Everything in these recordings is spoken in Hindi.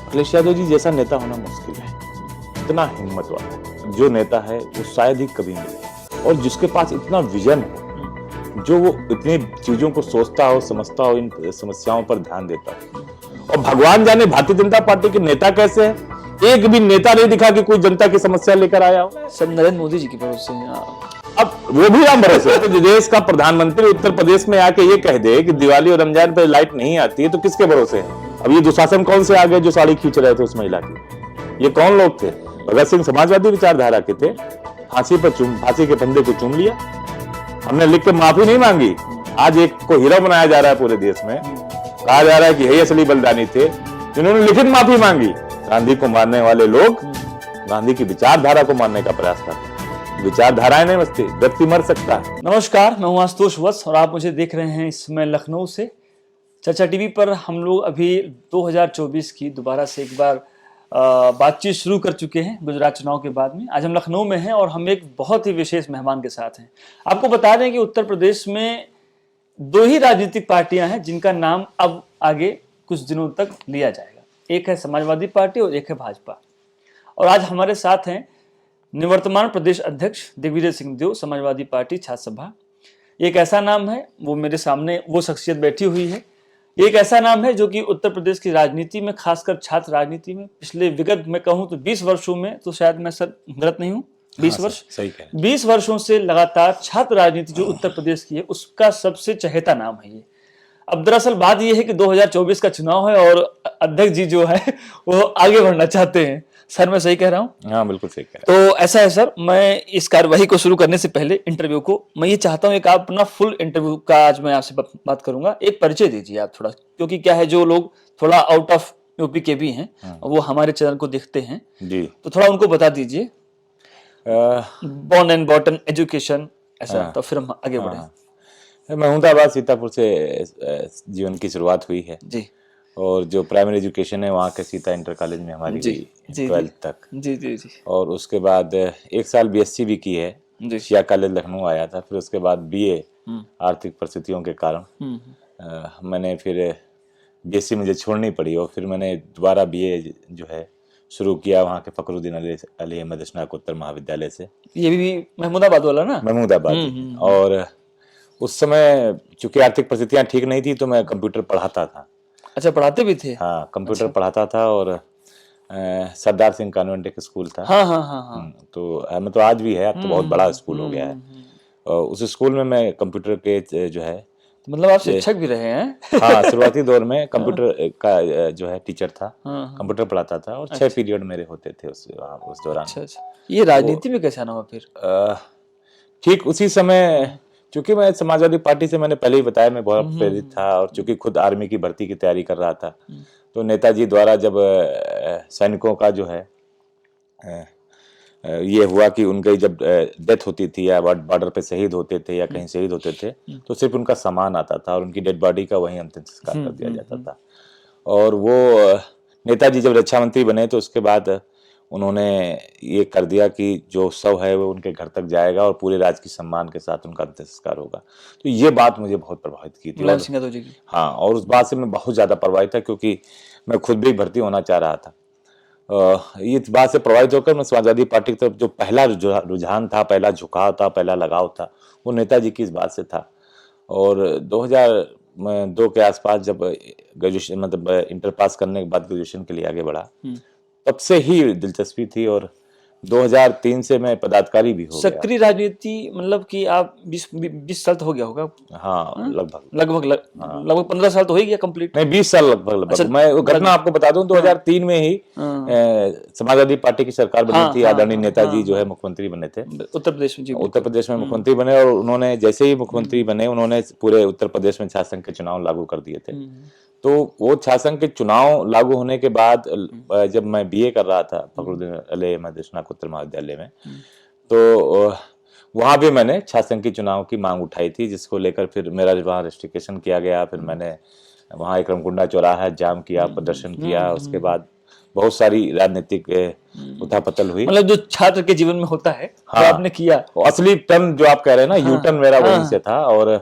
अखिलेश यादव जी जैसा नेता होना मुश्किल है। इतना हिम्मत वाला जो नेता है वो शायद ही कभी मिले, और जिसके पास इतना विजन हो, जो वो इतनी चीजों को सोचता हो, समझता हो, इन समस्याओं पर ध्यान देता हो। और भगवान जाने भारतीय जनता पार्टी के नेता कैसे है, एक भी नेता नहीं दिखा कि कोई जनता की समस्या लेकर आया हो। सब नरेंद्र मोदी जी की भरोसे हैं। अब वो भी राम भरोसे है। तो देश का प्रधानमंत्री उत्तर प्रदेश में आके ये कह दे कि दिवाली और रमजान पे लाइट नहीं आती है, तो किसके भरोसे है? अब ये दुशासन कौन से आ गए जो साड़ी खींच रहे थे उस महिला की? ये कौन लोग थे? भगत सिंह समाजवादी विचारधारा के थे, फांसी के फंदे को चूम लिया। हमने लिख के माफी नहीं मांगी। आज एक को हीरो बनाया जा रहा है पूरे देश में, कहा जा रहा है कि यही असली बलिदानी थे जिन्होंने लिखित माफी मांगी। गांधी को मारने वाले लोग गांधी की विचारधारा को मारने का प्रयास करते हैं। विचारधाराएं नहीं बचती, व्यक्ति मर सकता है। नमस्कार, मैं हूं आशुतोष वत्स और आप मुझे देख रहे हैं इस समय लखनऊ से। चर्चा टीवी पर हम लोग अभी 2024 की दोबारा से एक बार बातचीत शुरू कर चुके हैं गुजरात चुनाव के बाद में। आज हम लखनऊ में हैं और हम एक बहुत ही विशेष मेहमान के साथ हैं। आपको बता दें कि उत्तर प्रदेश में दो ही राजनीतिक पार्टियां हैं जिनका नाम अब आगे कुछ दिनों तक लिया जाएगा। एक है समाजवादी पार्टी और एक है भाजपा। और आज हमारे साथ हैं निवर्तमान प्रदेश अध्यक्ष दिग्विजय सिंह देव, समाजवादी पार्टी छात्र सभा। एक ऐसा नाम है, वो मेरे सामने वो शख्सियत बैठी हुई है। एक ऐसा नाम है जो कि उत्तर प्रदेश की राजनीति में, खासकर छात्र राजनीति में पिछले विगत में कहूं तो 20 वर्षों में, तो शायद मैं सर गलत नहीं हूं, 20 वर्ष, सही कह 20 वर्षों से लगातार छात्र राजनीति जो उत्तर प्रदेश की है उसका सबसे चहेता नाम है ये। अब दरअसल बात यह है कि 2024 का चुनाव है और अध्यक्ष जी जो है वो आगे बढ़ना चाहते हैं। सर मैं सही कह रहा हूँ? हाँ बिल्कुल सही कह रहा हूँ। तो ऐसा है सर, मैं इस कार्यवाही को शुरू करने से पहले इंटरव्यू को मैं ये चाहता हूँ, एक आप अपना फुल इंटरव्यू का आज मैं आपसे बात करूंगा। एक परिचय दीजिए आप थोड़ा, क्योंकि क्या है जो लोग थोड़ा आउट ऑफ यूपी के भी हैं वो हमारे चैनल को देखते हैं जी, तो थोड़ा उनको बता दीजिए। बॉर्न एंड बॉटन एजुकेशन ऐसा, तो फिर हम आगे बढ़े। महमूदाबाद सीतापुर से जीवन की शुरुआत हुई है जी, और जो प्राइमरी एजुकेशन है वहाँ के सीता इंटर कॉलेज में हमारी जी, जी 12th तक जी जी जी। और उसके बाद एक साल बीएससी भी की है, शिया कॉलेज लखनऊ आया था। फिर उसके बाद बीए आर्थिक परिस्थितियों के कारण मैंने फिर बीएससी मुझे छोड़नी पड़ी और फिर मैंने दोबारा बीए जो है शुरू किया वहाँ के फखरुद्दीन अली अहमद स्नातकोत्तर महाविद्यालय से। ये भी महमूदाबाद वाला ना? महमूदाबाद। और उस समय चूंकि आर्थिक परिस्थितियाँ ठीक नहीं थी तो मैं कंप्यूटर पढ़ाता था। अच्छा, पढ़ाते भी थे? हाँ, कंप्यूटर पढ़ाता था और सरदार सिंह कॉन्वेंट एक स्कूल था। हाँ हाँ हाँ हाँ। तो मैं तो आज भी है, अब तो बहुत बड़ा स्कूल हो गया है। और उस स्कूल में मैं कंप्यूटर के जो है, मतलब आप शिक्षक भी रहे हैं? हाँ, शुरुआती दौर में कंप्यूटर का जो है टीचर था, कंप्यूटर पढ़ाता था और 6 पीरियड मेरे होते थे उस दौरान। अच्छा अच्छा। ये राजनीति में कैसे आना हुआ फिर? ठीक उसी समय, चूंकि मैं समाजवादी पार्टी से मैंने पहले ही बताया मैं बहुत प्रेरित था और चूंकि खुद आर्मी की भर्ती की तैयारी कर रहा था, तो नेताजी द्वारा जब सैनिकों का जो है ये हुआ कि उनकी जब डेथ होती थी या बॉर्डर पे शहीद होते थे या कहीं शहीद होते थे तो सिर्फ उनका सामान आता था और उनकी डेड बॉडी का वहीं अंतिम संस्कार कर दिया जाता था। और वो नेताजी जब रक्षा मंत्री बने तो उसके बाद उन्होंने ये कर दिया कि जो शव है वो उनके घर तक जाएगा और पूरे राज की सम्मान के साथ उनका अंतिम संस्कार होगा। तो ये बात मुझे बहुत प्रभावित की थी। मुलायम सिंह यादव जी की? हाँ, और उस बात से मैं बहुत ज़्यादा प्रभावित था क्योंकि मैं खुद भी भर्ती होना चाह रहा था। इस बात से प्रभावित होकर मैं समाजवादी पार्टी की तरफ जो पहला रुझान था, पहला झुकाव था, पहला लगाव था, वो नेताजी की इस बात से था। और 2002 के आसपास जब ग्रेजुएशन मतलब इंटर पास करने के बाद ग्रेजुएशन के लिए आगे बढ़ा, तब से ही दिलचस्पी थी और 2003 से मैं पदाधिकारी भी हो गया। सक्रिय राजनीति मतलब कि आप 20 साल तो हो गया होगा? हाँ, लगभग 15 साल तो हो ही गया कंप्लीट? नहीं, 20 साल लगभग। अच्छा, मैं वो घटना आपको बता दूं, 2003 में ही समाजवादी पार्टी की सरकार बनी थी। आदरणीय नेताजी जो है मुख्यमंत्री बने थे उत्तर प्रदेश में। जी, उत्तर प्रदेश में मुख्यमंत्री बने और उन्होंने जैसे ही मुख्यमंत्री बने उन्होंने पूरे उत्तर प्रदेश में छात्र संघ के चुनाव लागू कर दिए थे। तो वो छात्र संघ के चुनाव लागू होने के बाद जब मैं बीए कर रहा था फखरुद्दीन अली अहमद स्नातकोत्तर महाविद्यालय में, तो वहाँ भी मैंने छात्र संघ की चुनाव की मांग उठाई थी, जिसको लेकर फिर मेरा वहाँ रजिस्ट्रेशन किया गया। फिर मैंने वहाँ एक रमकुंडा चौराहा जाम किया, प्रदर्शन किया। उसके बाद बहुत सारी राजनीतिक उथापतल हुई, मतलब जो छात्र के जीवन में होता है। हाँ, आपने किया असली टर्न जो आप कह रहे हैं ना, यू टर्न मेरा वहीं से था। और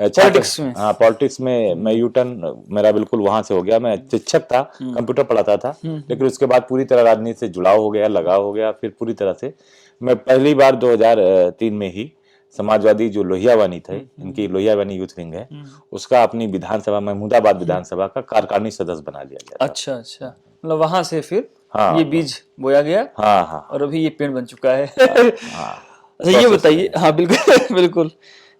पॉलिटिक्स में। हाँ, पॉलिटिक्स में मैं यू टर्न मेरा बिल्कुल वहां से हो गया। मैं शिक्षक था, कंप्यूटर पढ़ाता था, लेकिन उसके बाद पूरी तरह राजनीति से जुड़ाव हो गया, लगाव हो गया। फिर पूरी तरह से मैं पहली बार 2003 में ही समाजवादी जो लोहियावानी थे, इनकी लोहियावानी यूथ विंग है, उसका अपनी विधानसभा, महमूदाबाद विधानसभा का कार्यकारिणी सदस्य बना लिया गया था। अच्छा अच्छा, मतलब वहां से फिर हाँ, ये बीज बोया गया हाँ हाँ और अभी ये पेड़ बन चुका है। हाँ, अच्छा, ये बताइए। हाँ बिल्कुल बिल्कुल,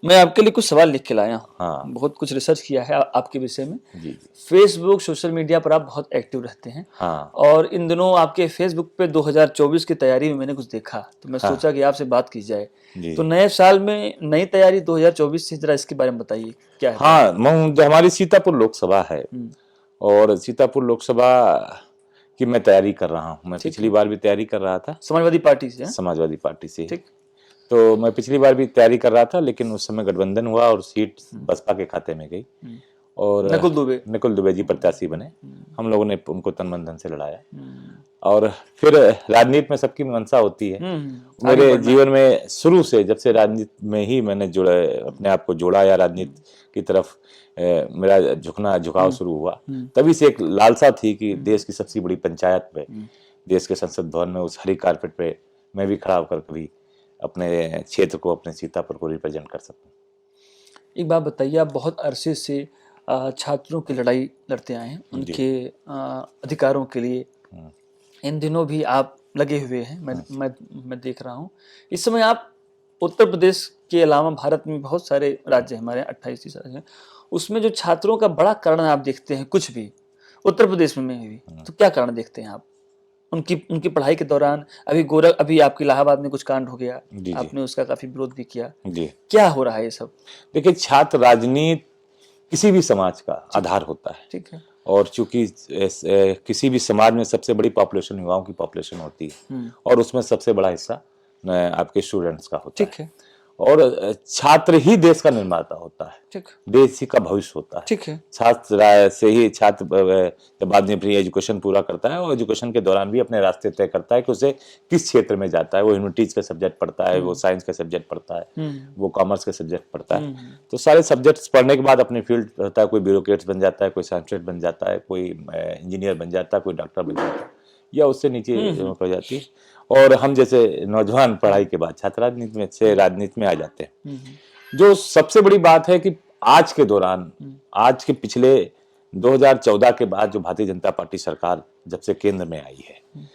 मैं आपके लिए कुछ सवाल लिख के लाया हूँ। हाँ। बहुत कुछ रिसर्च किया है आपके विषय में। जी जी। फेसबुक, सोशल मीडिया पर आप बहुत एक्टिव रहते हैं। हाँ और इन दिनों आपके फेसबुक पे 2024 की तैयारी में मैंने कुछ देखा, तो मैं सोचा कि आपसे बात की जाए। जी। तो नए साल में नई तैयारी 2024 से, जरा इसके बारे में बताइए क्या है। हाँ, जो हमारी सीतापुर लोकसभा है, और सीतापुर लोकसभा की मैं तैयारी कर रहा हूँ। मैं पिछली बार भी तैयारी कर रहा था समाजवादी पार्टी से। समाजवादी पार्टी से। ठीक। तो मैं पिछली बार भी तैयारी कर रहा था, लेकिन उस समय गठबंधन हुआ और सीट बसपा के खाते में गई, और नकुल दुबे जी प्रत्याशी बने। हम लोगों ने उनको तन मन धन से लड़ाया, और फिर राजनीति में सबकी मंशा होती है। मेरे जीवन में शुरू से, जब से राजनीति में ही मैंने अपने आप को जोड़ा या राजनीति की तरफ मेरा झुकाव शुरू हुआ, तभी से एक लालसा थी कि देश की सबसे बड़ी पंचायत में, देश के संसद भवन में, उस हरी कारपेट पे मैं भी खड़ा होकर कभी अपने क्षेत्र को, अपने सीतापुर को रिप्रेजेंट कर सकूं। एक बात बताइए, आप बहुत अरसे से छात्रों की लड़ाई लड़ते आए हैं, उनके अधिकारों के लिए। इन दिनों भी आप लगे हुए हैं, मैं देख रहा हूँ। इस समय आप उत्तर प्रदेश के अलावा भारत में बहुत सारे राज्य हमारे 28 राज्य हैं, उसमें जो छात्रों का बड़ा कारण आप देखते हैं, कुछ भी उत्तर प्रदेश में भी, तो क्या कारण देखते हैं आप उनकी पढ़ाई के दौरान? अभी आपके इलाहाबाद में कुछ कांड हो गया, आपने उसका काफी विरोध भी किया जी। क्या हो रहा है ये सब? देखिए, छात्र राजनीति किसी भी समाज का आधार होता है। ठीक है। और चूंकि किसी भी समाज में सबसे बड़ी पॉपुलेशन युवाओं की पॉपुलेशन होती है, और उसमें सबसे बड़ा हिस्सा आपके स्टूडेंट्स का होता है। और छात्र ही देश का निर्माता होता है, ठीक। देश ही का भविष्य होता है। ठीक है। छात्र से ही छात्र बाद में अपनी एजुकेशन पूरा करता है, और एजुकेशन के दौरान भी अपने रास्ते तय करता है कि उसे किस क्षेत्र में जाता है। वो ह्यूमैनिटीज का सब्जेक्ट पढ़ता है, वो साइंस का सब्जेक्ट पढ़ता है, वो कॉमर्स का सब्जेक्ट पढ़ता है। तो सारे सब्जेक्ट्स पढ़ने के बाद अपनी फील्ड रहता है। कोई ब्यूरोक्रेट्स बन जाता है, कोई साइंटिस्ट बन जाता है, कोई इंजीनियर बन जाता है, कोई डॉक्टर बन जाता है, या उससे नीचे हो जाती है। और हम जैसे नौजवान पढ़ाई के बाद छात्र राजनीति में से राजनीति में आ जाते हैं। जो सबसे बड़ी बात है कि आज के दौरान, आज के पिछले 2014 के बाद जो भारतीय जनता पार्टी सरकार जब से केंद्र में आई है,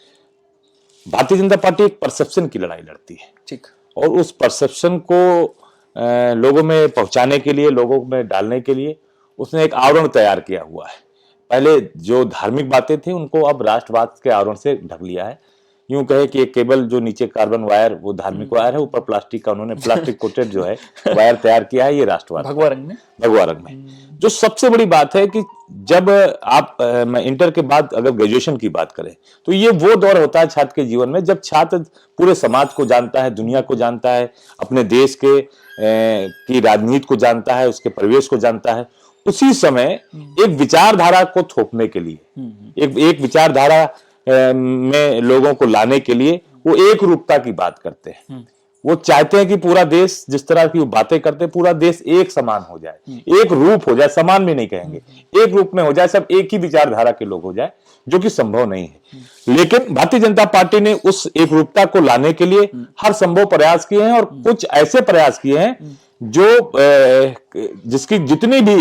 भारतीय जनता पार्टी एक परसेप्शन की लड़ाई लड़ती है। ठीक। और उस परसेप्शन को लोगों में पहुंचाने के लिए, लोगों में डालने के लिए उसने एक आवरण तैयार किया हुआ है। पहले जो धार्मिक बातें थी उनको अब राष्ट्रवाद के आवरण से ढक लिया है। यूं कहे कि एक केबल जो नीचे कार्बन वायर, वो धार्मिक वायर है, ऊपर प्लास्टिक का उन्होंने प्लास्टिक कोटेड जो है वायर तैयार किया है, ये राष्ट्रवाद भगवा रंग में। जो सबसे बड़ी बात है कि जब आप इंटर के बाद अगर ग्रेजुएशन की बात करें, तो ये वो दौर होता है छात्र के जीवन में जब छात्र पूरे समाज को जानता है, दुनिया को जानता है, अपने देश के की राजनीति को जानता है, उसके परिवेश को जानता है। उसी समय एक विचारधारा को थोपने के लिए, एक विचारधारा में लोगों को लाने के लिए वो एक रूपता की बात करते हैं। वो चाहते हैं कि पूरा देश, जिस तरह की वो बातें करते हैं, पूरा देश एक समान हो जाए, एक रूप हो जाए, समान भी नहीं कहेंगे, एक रूप में हो जाए, सब एक ही विचारधारा के लोग हो जाए, जो कि संभव नहीं है। लेकिन भारतीय जनता पार्टी ने उस एक रूपता को लाने के लिए हर संभव प्रयास किए हैं, और कुछ ऐसे प्रयास किए हैं जो जिसकी जितनी भी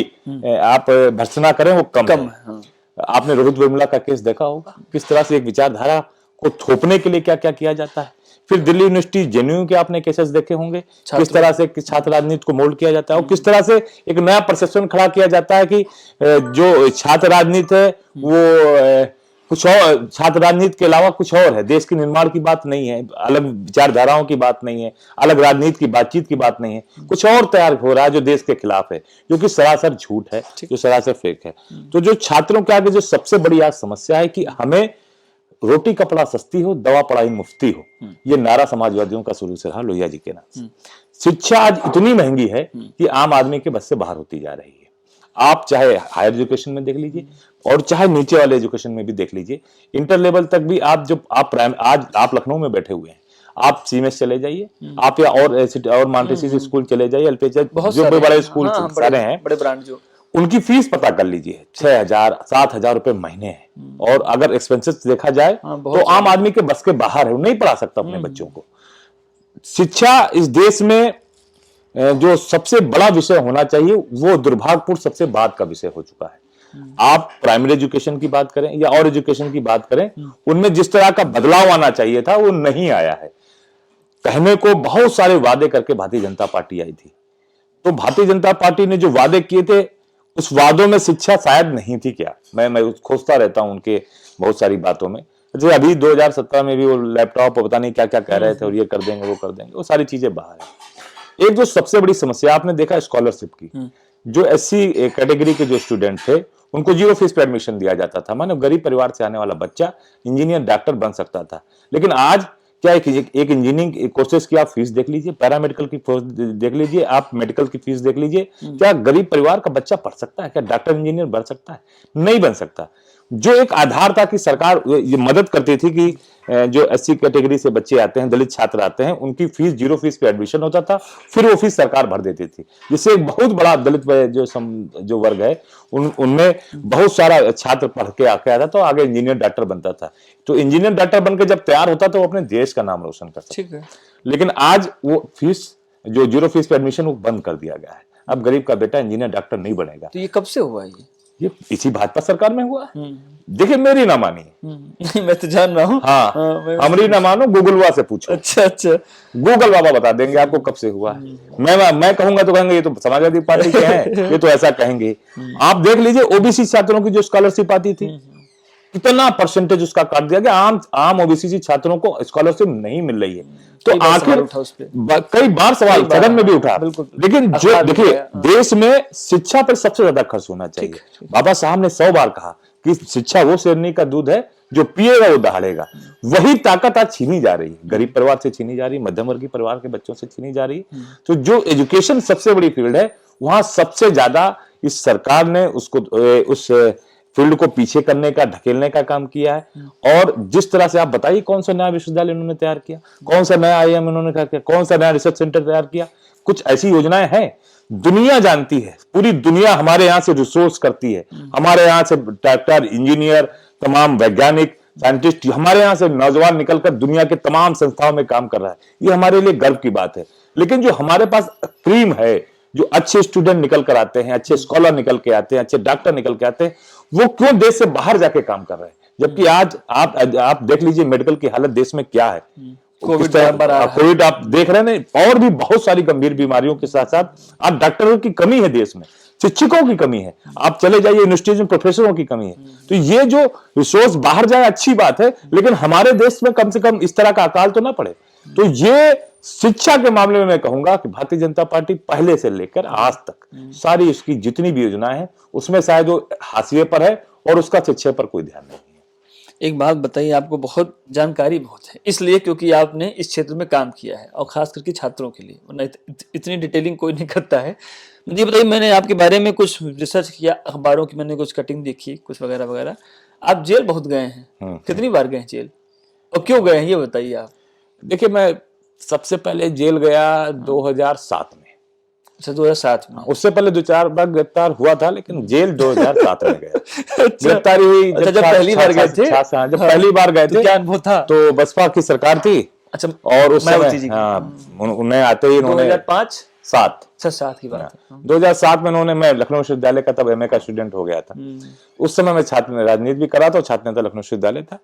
आप भर्त्सना करें वो कम है। आपने रोहित वेमुला का केस देखा होगा, किस तरह से एक विचारधारा को थोपने के लिए क्या क्या किया जाता है। फिर दिल्ली यूनिवर्सिटी जेएनयू के आपने केसेस देखे होंगे, किस तरह से छात्र राजनीति को मोल्ड किया जाता है, और किस तरह से एक नया परसेप्शन खड़ा किया जाता है कि जो छात्र राजनीति है वो कुछ और, छात्र राजनीति के अलावा कुछ और है, देश के निर्माण की बात नहीं है, अलग विचारधाराओं की बात नहीं है, अलग राजनीति की बातचीत की बात नहीं है, कुछ और तैयार हो रहा है जो देश के खिलाफ है, जो कि सरासर झूठ है, जो सरासर फेक है। तो जो छात्रों के आगे जो सबसे बड़ी आज समस्या है कि हमें रोटी कपड़ा सस्ती हो, दवा पढ़ाई मुफ्ती हो, ये नारा समाजवादियों का शुरू से रहा, लोहिया जी के नाम। शिक्षा आज इतनी महंगी है कि आम आदमी के बस से बाहर होती जा रही है। आप चाहे हायर एजुकेशन में देख लीजिए, और चाहे नीचे वाले एजुकेशन में भी देख लीजिए, इंटर लेवल तक भी। आज आप लखनऊ में बैठे हुए हैं, आप सीमेस चले जाइए, आप या और मॉन्टेसरी स्कूल चले जाइए, एलपीएच जो भी बड़े स्कूल सारे हैं, बड़े ब्रांड जो, उनकी फीस पता कर लीजिए, 6,000 7,000 रुपए महीने है। और अगर एक्सपेंसेस देखा जाए तो आम आदमी के बस के बाहर है, वो नहीं पढ़ा सकता अपने बच्चों को। शिक्षा इस देश में जो सबसे बड़ा विषय होना चाहिए वो दुर्भाग्यपूर्ण सबसे बाद का विषय हो चुका है। आप प्राइमरी एजुकेशन की बात करें या और एजुकेशन की बात करें, उनमें जिस तरह का बदलाव आना चाहिए था वो नहीं आया है। कहने को बहुत सारे वादे करके भारतीय जनता पार्टी आई थी, तो भारतीय जनता पार्टी ने जो वादे किए थे उस वादों में शिक्षा शायद नहीं थी क्या? मैं खोजता रहता हूं उनके बहुत सारी बातों में। जैसे अभी 2017 में भी वो लैपटॉप पता नहीं क्या क्या कह रहे थे और ये कर देंगे वो कर देंगे, वो सारी चीजें बाहर है। एक जो सबसे बड़ी समस्या आपने देखा स्कॉलरशिप की, जो एससी कैटेगरी के जो स्टूडेंट थे उनको 0 फीस पे एडमिशन दिया जाता था। मानो गरीब परिवार से आने वाला बच्चा इंजीनियर डॉक्टर बन सकता था। लेकिन आज क्या एक इंजीनियरिंग कोर्सेज की आप फीस देख लीजिए, पैरामेडिकल की फीस देख लीजिए, आप मेडिकल की फीस देख लीजिए। क्या गरीब परिवार का बच्चा पढ़ सकता है? क्या डॉक्टर इंजीनियर बन सकता है? नहीं बन सकता। जो एक आधार था कि सरकार ये मदद करती थी कि जो एससी कैटेगरी से बच्चे आते हैं, दलित छात्र आते हैं, उनकी फीस 0 फीस पे एडमिशन होता था, फिर वो फीस सरकार भर देती थी, जिससे एक बहुत बड़ा दलित जो वर्ग है उनमें बहुत सारा छात्र पढ़ के आके आता तो आगे इंजीनियर डॉक्टर बनता था। तो इंजीनियर डॉक्टर बनकर जब तैयार होता तो वो अपने देश का नाम रोशन कर सकता है। लेकिन आज वो फीस जो 0 फीस पे एडमिशन वो बंद कर दिया गया है। अब गरीब का बेटा इंजीनियर डॉक्टर नहीं बनेगा। तो ये कब से हुआ? ये इसी भाजपा सरकार में हुआ। देखिए मेरी ना मानिए, मैं तो जान रहा हूँ। हाँ, हमारी ना मानो, गूगल से पूछो। अच्छा, गूगल बाबा बता देंगे आपको कब से हुआ। मैं कहूंगा तो कहेंगे ये तो समाजवादी पार्टी के हैं, ये तो ऐसा कहेंगे। आप देख लीजिए ओबीसी छात्रों की जो स्कॉलरशिप आती थी, कितना परसेंटेज उसका काट दिया गया। आम ओबीसी छात्रों को स्कॉलरशिप नहीं मिल रही है। तो आखिर कई बार सवाल सदन में भी उठा। लेकिन जो देखिए देश में शिक्षा पर सबसे ज्यादा खर्च होना चाहिए। बाबा साहब ने 100 बार कहा कि शिक्षा वो शेरनी का दूध है जो पिएगा वो दहाड़ेगा। वही ताकत आज छीनी जा रही है, गरीब परिवार से छीनी जा रही है, मध्यम वर्गीय परिवार के बच्चों से छीनी जा रही है। तो जो एजुकेशन सबसे बड़ी फील्ड है, वहां सबसे ज्यादा इस सरकार ने उसको उस फील्ड को पीछे करने का, ढकेलने का काम किया है। और जिस तरह से आप बताइए कौन सा नया विश्वविद्यालय उन्होंने तैयार किया, कौन सा नया आईआईएम उन्होंने किया, कौन सा नया रिसर्च सेंटर तैयार किया। कुछ ऐसी योजनाएं हैं, दुनिया जानती है, पूरी दुनिया हमारे यहाँ से रिसोर्स करती है। हमारे यहाँ से डॉक्टर, इंजीनियर, तमाम वैज्ञानिक, साइंटिस्ट हमारे यहाँ से नौजवान निकलकर दुनिया के तमाम संस्थाओं में काम कर रहा है। ये हमारे लिए गर्व की बात है। लेकिन जो हमारे पास क्रीम है, जो अच्छे स्टूडेंट निकल कर आते हैं, अच्छे स्कॉलर निकल के आते हैं, अच्छे डॉक्टर निकल के आते हैं, वो क्यों देश से बाहर जाके काम कर रहे हैं? जबकि आज आप देख लीजिए मेडिकल की हालत देश में क्या है। कोविड आप देख रहे हैं, और भी बहुत सारी गंभीर बीमारियों के साथ साथ आज डॉक्टरों की कमी है देश में, शिक्षकों की कमी है, आप चले जाइए यूनिवर्सिटीज में प्रोफेसरों की कमी है। तो ये जो रिसोर्स बाहर जाए अच्छी बात है, लेकिन हमारे देश में कम से कम इस तरह का अकाल तो ना पड़े। तो ये शिक्षा के मामले में मैं कहूंगा कि भारतीय जनता पार्टी पहले से लेकर आज तक सारी उसकी जितनी भी योजनाएं हैं उसमें शायद वो हाशिए पर है और उसका शिक्षा पर कोई ध्यान नहीं है। एक बात बताइए, आपको बहुत जानकारी बहुत है, इसलिए क्योंकि आपने इस क्षेत्र में काम किया है और खास करके छात्रों के लिए, वरना इतनी डिटेलिंग कोई नहीं करता है। मुझे बताइए, मैंने आपके बारे में कुछ रिसर्च किया, अखबारों की मैंने कुछ कटिंग देखी, कुछ वगैरह वगैरह। आप जेल बहुत गए हैं, कितनी बार गए जेल और क्यों गए हैं ये बताइए आप। देखिए मैं सबसे पहले जेल गया 2007 में। अच्छा, 2007 में। उससे पहले 2-4 बार गिरफ्तार हुआ था, लेकिन जेल 2007 में गया। गिरफ्तारी हुई जब पहली बार गए थे। जब पहली बार गए थे, क्या अनुभव था? तो बसपा की सरकार थी। अच्छा, और उस समय उन्हें आते ही उन्होंने 2005-7 की बात है। 2007 में उन्होंने, मैं लखनऊ विश्वविद्यालय का तब एमए का स्टूडेंट हो गया था। उस समय मैं छात्र राजनीति भी करा था, छात्र नेता लखनऊ विश्वविद्यालय था।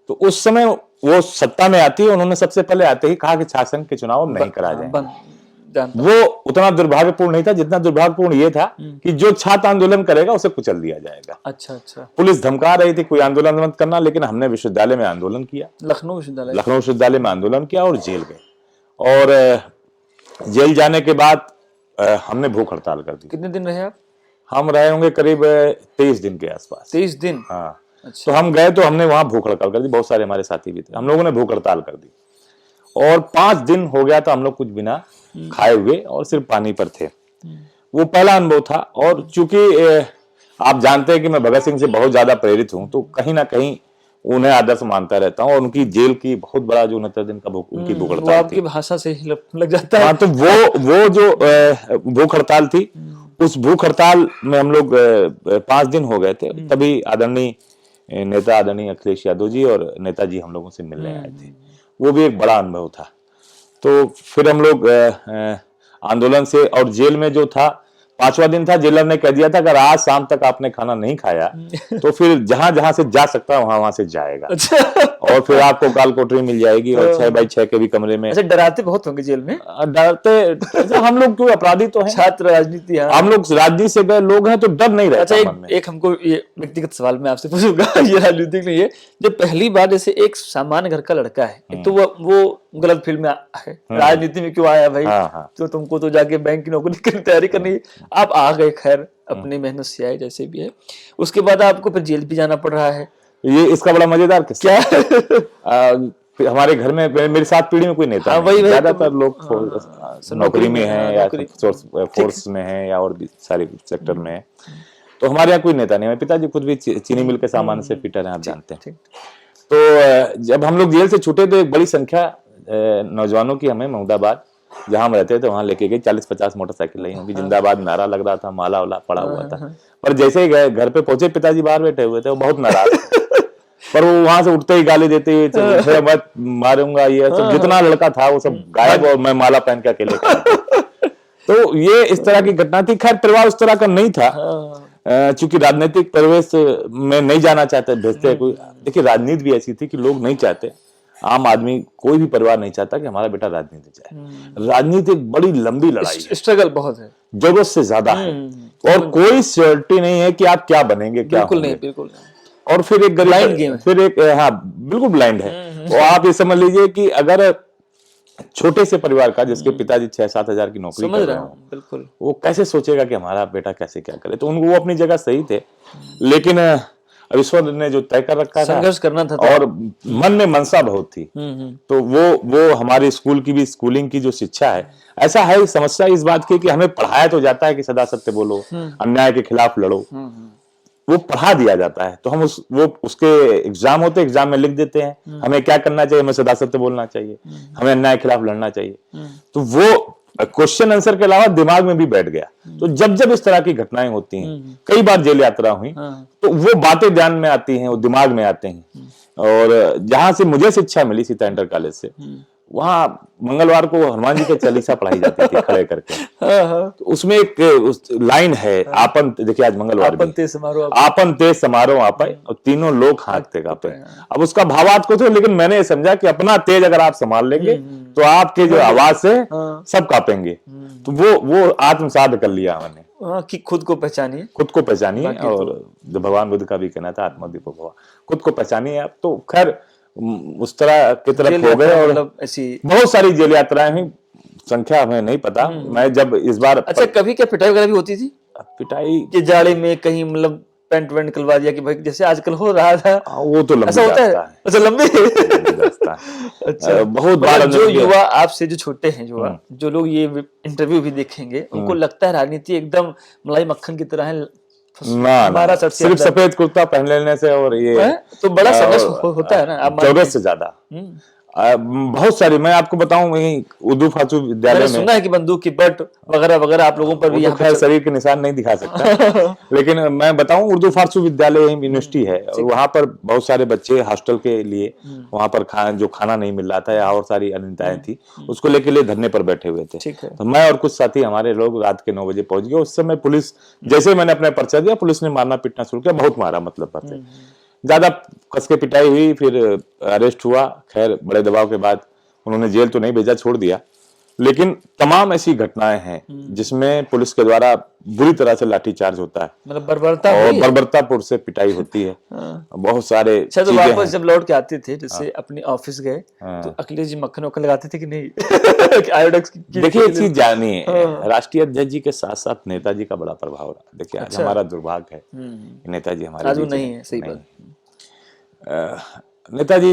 तो उस समय वो सत्ता में आती है, उन्होंने सबसे पहले आते ही कहा कि छात्र संघ के चुनाव नहीं कराए जाएंगे। वो उतना दुर्भाग्यपूर्ण नहीं था जितना दुर्भाग्यपूर्ण ये था कि जो छात्र आंदोलन करेगा उसे कुचल दिया जाएगा। अच्छा। पुलिस धमका रही थी कोई आंदोलन मत करना, लेकिन हमने विश्वविद्यालय में आंदोलन किया, लखनऊ विश्वविद्यालय में आंदोलन किया और जेल गए। और जेल जाने के बाद हमने भूख हड़ताल कर दी। कितने दिन रहे आप? हम रहे होंगे करीब 23 दिन के आसपास। 23 दिन? हाँ। अच्छा। तो हम गए तो हमने वहां भूख हड़ताल कर दी, बहुत सारे हमारे साथी भी थे, हम लोगों ने भूख हड़ताल कर दी। और 5 दिन हो गया था हम लोग कुछ बिना खाए हुए और सिर्फ पानी पर थे। वो पहला अनुभव था। और चूंकि आप जानते हैं कि मैं भगत सिंह से बहुत ज्यादा प्रेरित हूं, तो कहीं ना कहीं उन्हें आदर्श मानता रहता हूँ, और उनकी जेल की बहुत बड़ा जो 69 दिन का उनकी भूख वो हड़ताल आपकी थी। भाषा से ही लग जाता है। हाँ, तो वो जो भूख हड़ताल थी, उस भूख हड़ताल में हम लोग 5 दिन हो गए थे, तभी आदरणीय नेता आदरणीय अखिलेश यादव जी और नेताजी हम लोगों से मिलने आए थे। वो भी एक बड़ा अनुभव था। तो फिर हम लोग आंदोलन से, और जेल में जो था 5वां दिन था, जेलर ने कह दिया था अगर आज शाम तक आपने खाना नहीं खाया तो फिर जहां जहां से जा सकता है वहां वहां से जाएगा, अच्छा। और फिर आपको काल कोठरी मिल जाएगी, और 6x6 के भी कमरे में। अच्छा, डराते बहुत होंगे जेल में। डरते, हम लोग क्यों, अपराधी तो हैं, छात्र राजनीति। हाँ। हम लोग राजनीति से गए लोग हैं, तो डर नहीं रहता अच्छा, मन में। एक हमको ये व्यक्तिगत सवाल मैं आपसे पूछूंगा, ये राजनीतिक नहीं है। जब पहली बार जैसे एक सामान्य घर का लड़का है, एक तो वो गलत फील्ड में है, राजनीति में क्यों आया भाई? हाँ, हाँ। तो तुमको तो जाके बैंक की नौकरी की तैयारी करनी है। आप आ गए, खैर अपनी मेहनत से आए जैसे भी है। उसके बाद आपको फिर जेल भी जाना पड़ रहा है। ये इसका बड़ा मजेदार किस्सा क्या? हमारे घर में मेरे 7 पीढ़ी में कोई नेता हाँ, नहीं, वही ज्यादातर लोग नौकरी में हैं, या नौकरी। फोर्स में हैं, या और भी सारे सेक्टर में हैं। तो हमारे यहाँ कोई नेता नहीं है। पिताजी खुद भी चीनी मिल के सामान से फिटर हैं, आप जानते हैं। ठीक। तो जब हम लोग जेल से छूटे तो एक बड़ी संख्या नौजवानों की हमें महमूदाबाद, जहां हम रहते थे, वहां लेके गई। 40-50 मोटरसाइकिल लाई होंगी, जिंदाबाद नारा लग रहा था, माला वाला पड़ा हुआ था। पर जैसे ही गए घर पे पहुंचे, पिताजी बाहर बैठे हुए थे, वो बहुत नाराज थे। पर वो वहां से उठते ही गाली देते हुए, मत मारूंगा, ये सब जितना लड़का था वो सब गायब, और मैं माला पहन के अकेले तो ये इस तरह की घटना थी। खैर परिवार उस तरह का नहीं था, चूंकि राजनीतिक परिवेश में नहीं जाना चाहते, भेजते कोई। देखिए राजनीति भी ऐसी थी कि लोग नहीं चाहते, आम आदमी कोई भी परिवार नहीं चाहता कि हमारा बेटा राजनीति जाए। राजनीति एक बड़ी लंबी लड़ाई है, स्ट्रगल बहुत है, जरूरत से ज्यादा है, और कोई श्योरिटी नहीं है कि आप क्या बनेंगे, क्या बिल्कुल होंगे। नहीं, बिल्कुल नहीं। और फिर एक ब्लाइंड गेम है। फिर एक, हाँ बिल्कुल ब्लाइंड है। तो आप ये समझ लीजिए कि अगर छोटे से परिवार का, जिसके पिताजी 6-7 हजार की नौकरी समझ कर रहा रहे हूँ, हो, बिल्कुल। वो कैसे सोचेगा कि हमारा बेटा कैसे क्या करे। तो वो अपनी जगह सही थे, लेकिन ईश्वर ने जो तय कर रखा था, संघर्ष करना था, और मन में मनसा बहुत थी। तो वो हमारे स्कूल की भी, स्कूलिंग की जो शिक्षा है, ऐसा है समस्या इस बात की कि हमें पढ़ाया तो जाता है कि सदा सत्य बोलो, अन्याय के खिलाफ लड़ो, वो पढ़ा दिया जाता है। तो हम उसके एग्जाम होते, एग्जाम में लिख देते हैं हमें क्या करना चाहिए, हमें सदा सत्य बोलना चाहिए, हमें अन्याय के खिलाफ लड़ना चाहिए। तो वो क्वेश्चन आंसर के अलावा दिमाग में भी बैठ गया। तो जब जब इस तरह की घटनाएं होती हैं, कई बार जेल यात्रा हुई, तो वो बातें ध्यान में आती हैं, वो दिमाग में आते हैं। और जहां से मुझे शिक्षा मिली, सीता इंटर कॉलेज से, वहां मंगलवार को हनुमान जी की चालीसा पढ़ाई जाती थी खड़े करके। तो उसमें एक लाइन है, आपन, देखिए आज मंगलवार आपन तेज समारोह, आपन तेज समारोह आपे, और तीनों लोग हाँकते कांपे। अब उसका भावार्थ कुछ हो, लेकिन मैंने ये समझा कि अपना तेज अगर आप संभाल लेंगे तो आपके जो आवाज से सब कांपेंगे। तो वो आत्मसात कर लिया मैंने, कि खुद को पहचानिए, खुद को पहचानिए। और जो भगवान बुद्ध का भी कहना था, आत्मदीपो भव, खुद को पहचानिए आप। तो खैर उस तरह की तरफ हो गए, और मतलब ऐसी बहुत सारी जेल यात्राएं हुई, संख्या हमें नहीं पता। मैं जब इस बार, अच्छा, कभी क्या पिटाई वगैरह भी होती थी पिटाई कि जाड़े में कहीं, मतलब पैंट वैंट निकलवा दिया कि भाई जैसे आजकल हो रहा था? वो तो लंबी ऐसा होता है? रास्ता है। अच्छा, लंबी रास्ता है। अच्छा, बहुत मतलब बार जो युवा आपसे जो छोटे हैं, जो लोग ये इंटरव्यू भी देखेंगे, उनको लगता है राजनीति एकदम मलाई मक्खन की तरह है, ना, सिर्फ सफेद कुर्ता पहन लेने से, और ये तो बड़ा संघर्ष होता है ना, जरूरत से ज्यादा। बहुत सारी, मैं आपको बताऊं, वही उर्दू फालसू विद्यालय में सुना है कि बंदूक की बट वगैरह वगैरह आप लोगों पर भी, तो खैर शरीर के निशान नहीं दिखा सकता। लेकिन मैं बताऊं, उर्दू फारसी विद्यालय यूनिवर्सिटी है, और वहां पर बहुत सारे बच्चे हॉस्टल के लिए, वहां पर जो खाना नहीं मिल रहा था, या और सारी अनियमितताएं थी, उसको लेके लिए धरने पर बैठे हुए थे। तो मैं और कुछ साथी हमारे लोग रात के 9 बजे पहुंच गए। उस समय पुलिस, जैसे मैंने अपना पर्चा दिया, पुलिस ने मारना पीटना शुरू किया, बहुत मारा, मतलब पर ज्यादा कस के पिटाई हुई, फिर अरेस्ट हुआ। खैर बड़े दबाव के बाद उन्होंने जेल तो नहीं भेजा, छोड़ दिया। लेकिन तमाम ऐसी घटनाएं हैं जिसमें पुलिस के द्वारा बुरी तरह से लाठीचार्ज होता है, मतलब बर्बरता, और बर्बरतापुर से पिटाई होती है। बहुत सारे तो वापस जब लौट के आते थे, जैसे अपने ऑफिस गए, तो अखिलेश जी मक्खन वक्खन लगाते थे कि नहीं? आयोडेक्स देखिए एक चीज जानिए, राष्ट्रीय अध्यक्ष जी के साथ साथ नेताजी का बड़ा प्रभाव रहा। देखिए आज हमारा दुर्भाग्य है, नेताजी हमारे आज वो नहीं है, सही बात। नेताजी,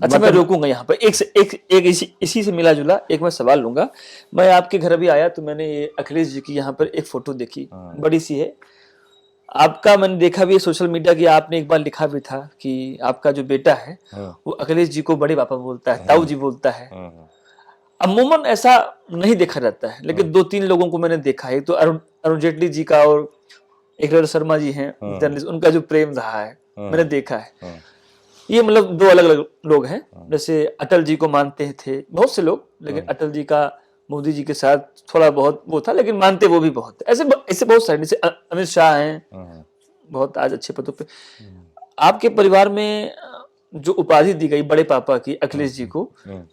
अच्छा मैं रोकूंगा यहाँ पर, एक इसी से मिला जुला एक मैं सवाल लूंगा। मैं आपके घर भी आया तो मैंने ये अखिलेश जी की यहाँ पर एक फोटो देखी, बड़ी सी है। आपका मैंने देखा भी है सोशल मीडिया की, आपने एक बार लिखा भी था कि आपका जो बेटा है वो अखिलेश जी को बड़े पापा बोलता है, ताऊ जी बोलता है। अमूमन ऐसा नहीं देखा जाता है, लेकिन दो तीन लोगों को मैंने देखा है। एक तो अरुण अरुण जेटली जी का, और एक रवि शर्मा जी हैं जर्नलिस्ट, उनका जो प्रेम रहा है मैंने देखा है। ये मतलब दो अलग अलग लोग हैं। जैसे अटल जी को मानते थे बहुत से लोग, लेकिन अटल जी का मोदी जी के साथ थोड़ा बहुत वो था, लेकिन मानते वो भी बहुत है। ऐसे ऐसे बहुत सारे, जैसे अमित शाह हैं बहुत आज अच्छे पदों पे। आपके परिवार में जो उपाधि दी गई बड़े पापा की अखिलेश जी को,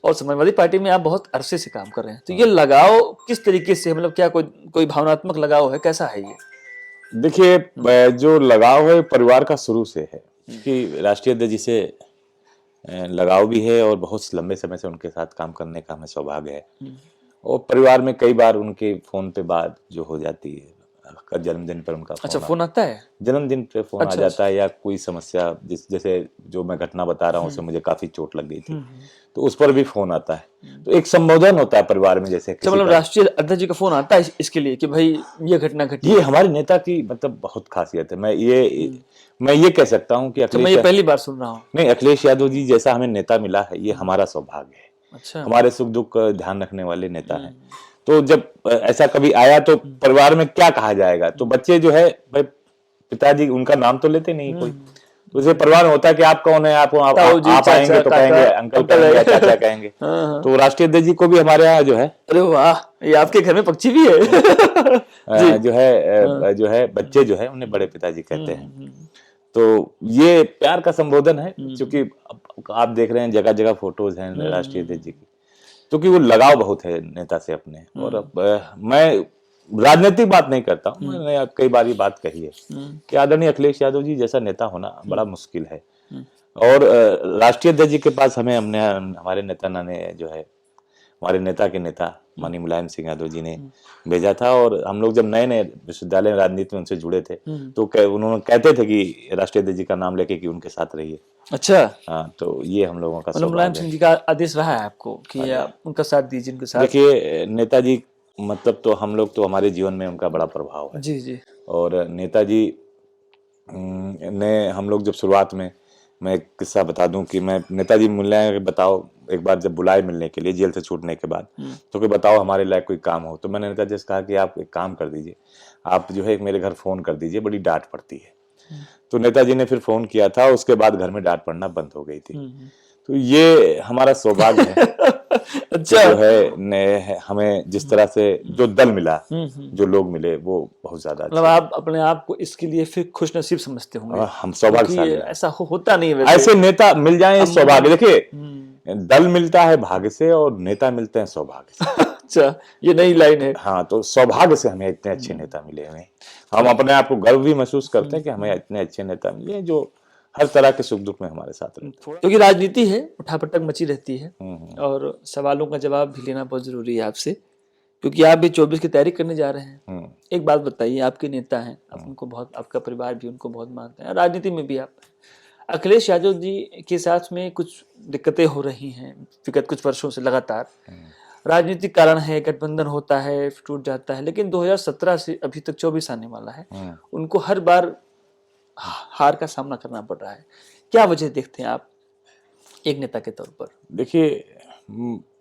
और समाजवादी पार्टी में आप बहुत अरसे से काम कर रहे हैं, तो ये लगाव किस तरीके से, मतलब क्या कोई भावनात्मक लगाव है, कैसा है ये? देखिए, जो लगाव है परिवार का शुरू से है कि राष्ट्रीय अध्यक्ष जी से लगाव भी है, और बहुत लंबे समय से उनके साथ काम करने का हमें सौभाग्य है। और परिवार में कई बार उनके फोन पे बात जो हो जाती है, जन्मदिन पर उनका अच्छा, फोन आता है? जन्मदिन पे फोन आ जाता है, या कोई समस्या जैसे जो मैं घटना बता रहा हूँ उससे मुझे काफी चोट लग गई थी, तो उस पर भी फोन आता है। तो एक संबोधन होता है परिवार में, जैसे मतलब राष्ट्रीय अध्यक्ष जी का फोन आता है इसके लिए कि भाई ये घटना घटी। ये हमारे नेता की मतलब बहुत खासियत है। मैं ये कह सकता हूँ कि मैं ये पहली बार सुन रहा हूँ। नहीं, अखिलेश यादव जी जैसा हमें नेता मिला है, ये हमारा सौभाग्य है। अच्छा। हमारे सुख दुख का ध्यान रखने वाले नेता हैं। तो जब ऐसा कभी आया तो परिवार में क्या कहा जाएगा, तो बच्चे जो है भाई पिताजी उनका नाम तो लेते नहीं कोई, तो जैसे परिवार में होता है कि आप कौन है, आप आएंगे तो कहेंगे अंकल कहेंगे, चाचा कहेंगे। तो राष्ट्रीय अध्यक्ष जी को भी हमारे यहाँ जो है, अरे वाह, ये आपके घर में पक्षी भी है जो है बच्चे जो है उन्हें बड़े पिताजी कहते हैं। तो ये प्यार का संबोधन है, क्योंकि आप देख रहे हैं जगह जगह फोटोज हैं राष्ट्रीय अध्यक्ष जी की, क्योंकि वो लगाव बहुत है नेता से अपने। और अब मैं राजनीतिक बात नहीं करता हूँ, मैंने कई बार ये बात कही है कि आदरणीय अखिलेश यादव जी जैसा नेता होना बड़ा मुश्किल है। और राष्ट्रीय अध्यक्ष जी के पास हमारे नेता ने जो है, हमारे नेता के नेता माननीय मुलायम सिंह यादव जी ने भेजा था। और हम लोग जब नए नए विश्वविद्यालय राजनीति में उनसे जुड़े थे, तो उन्होंने कहते थे कि राष्ट्रीय अध्यक्ष जी का नाम लेके कि उनके साथ रहिए। अच्छा। हाँ, तो ये हम लोगों का मुलायम सिंह जी का आदेश रहा है आपको कि आप उनका साथ दीजिए, उनके साथ? देखिए, नेताजी मतलब तो हम लोग तो हमारे जीवन में उनका बड़ा प्रभाव है। जी जी। और नेताजी ने हम लोग जब शुरुआत में, मैं एक किस्सा बता दूं कि मैं नेताजी मिलने बताओ, एक बार जब बुलाए मिलने के लिए जेल से छूटने के बाद, तो कि बताओ हमारे लायक कोई काम हो, तो मैंने नेताजी से कहा कि आप एक काम कर दीजिए, आप जो है मेरे घर फोन कर दीजिए, बड़ी डांट पड़ती है। तो नेताजी ने फिर फोन किया था, उसके बाद घर में डांट पड़ना बंद हो गई थी। तो ये हमारा सौभाग्य है। अच्छा। जो है हमें जिस तरह से जो दल मिला, जो लोग मिले, वो बहुत ज्यादा मतलब आप अपने आप को इसके लिए फिर खुश नसीब समझते होंगे। हम सौभाग्यशाली, ऐसा होता नहीं है ऐसे नेता मिल जाए, सौभाग्य। देखिए, दल मिलता है भाग्य से और नेता मिलते हैं सौभाग्य से। अच्छा, ये नई लाइन है। हाँ, तो सौभाग्य से हमें इतने अच्छे नेता मिले हैं। हम अपने आप को गर्व भी महसूस करते हैं कि हमें इतने अच्छे नेता मिले जो हर तरह के सुख दुख में हमारे साथ रहते हैं। क्योंकि राजनीति है, उठापटक मची रहती है, और सवालों का जवाब भी लेना बहुत जरूरी है आपसे, क्योंकि आप भी 24 की तैयारी करने जा रहे हैं। एक बात बताइए, आपके नेता हैं, आप उनको बहुत, आपका परिवार भी उनको बहुत मानते हैं, राजनीति में भी आप, अखिलेश यादव जी के साथ में कुछ दिक्कतें हो रही हैं विगत कुछ वर्षों से लगातार। राजनीतिक कारण है, गठबंधन होता है, टूट जाता है, लेकिन 2017 से अभी तक 24 आने वाला है, उनको हर बार हार का सामना करना पड़ रहा है। क्या वजह देखते हैं आप एक नेता के तौर पर? देखिए,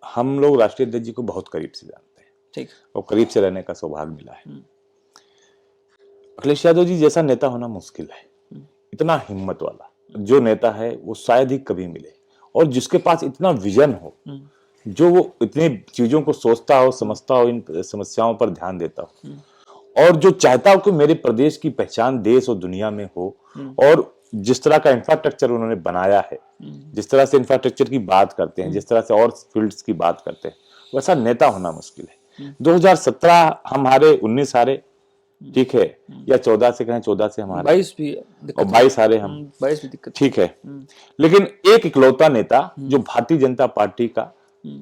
हम लोग राष्ट्रीय अध्यक्ष जी को बहुत करीब से जानते हैं, ठीक, और करीब से रहने का सौभाग्य मिला है। अखिलेश यादव जी जैसा नेता होना मुश्किल है। इतना हिम्मत वाला जो नेता है वो शायद ही कभी मिले, और जिसके पास इतना विजन हो, जो वो इतनी चीजों को सोचता हो, समझता हो, इन समस्याओं पर ध्यान देता हो, और जो चाहता हो कि मेरे प्रदेश की पहचान देश और दुनिया में हो। और जिस तरह का इंफ्रास्ट्रक्चर उन्होंने बनाया है, जिस तरह से इंफ्रास्ट्रक्चर की बात करते हैं, जिस तरह से और फील्ड्स की बात करते हैं, वैसा नेता होना मुश्किल है। 2017 हम हारे, 19 हारे, ठीक है, या 14 से कहें, 14 से हमारे 22 भी, और 22 हारे हम, 22 भी दिक्कत, ठीक है। लेकिन एक इकलौता नेता जो भारतीय जनता पार्टी का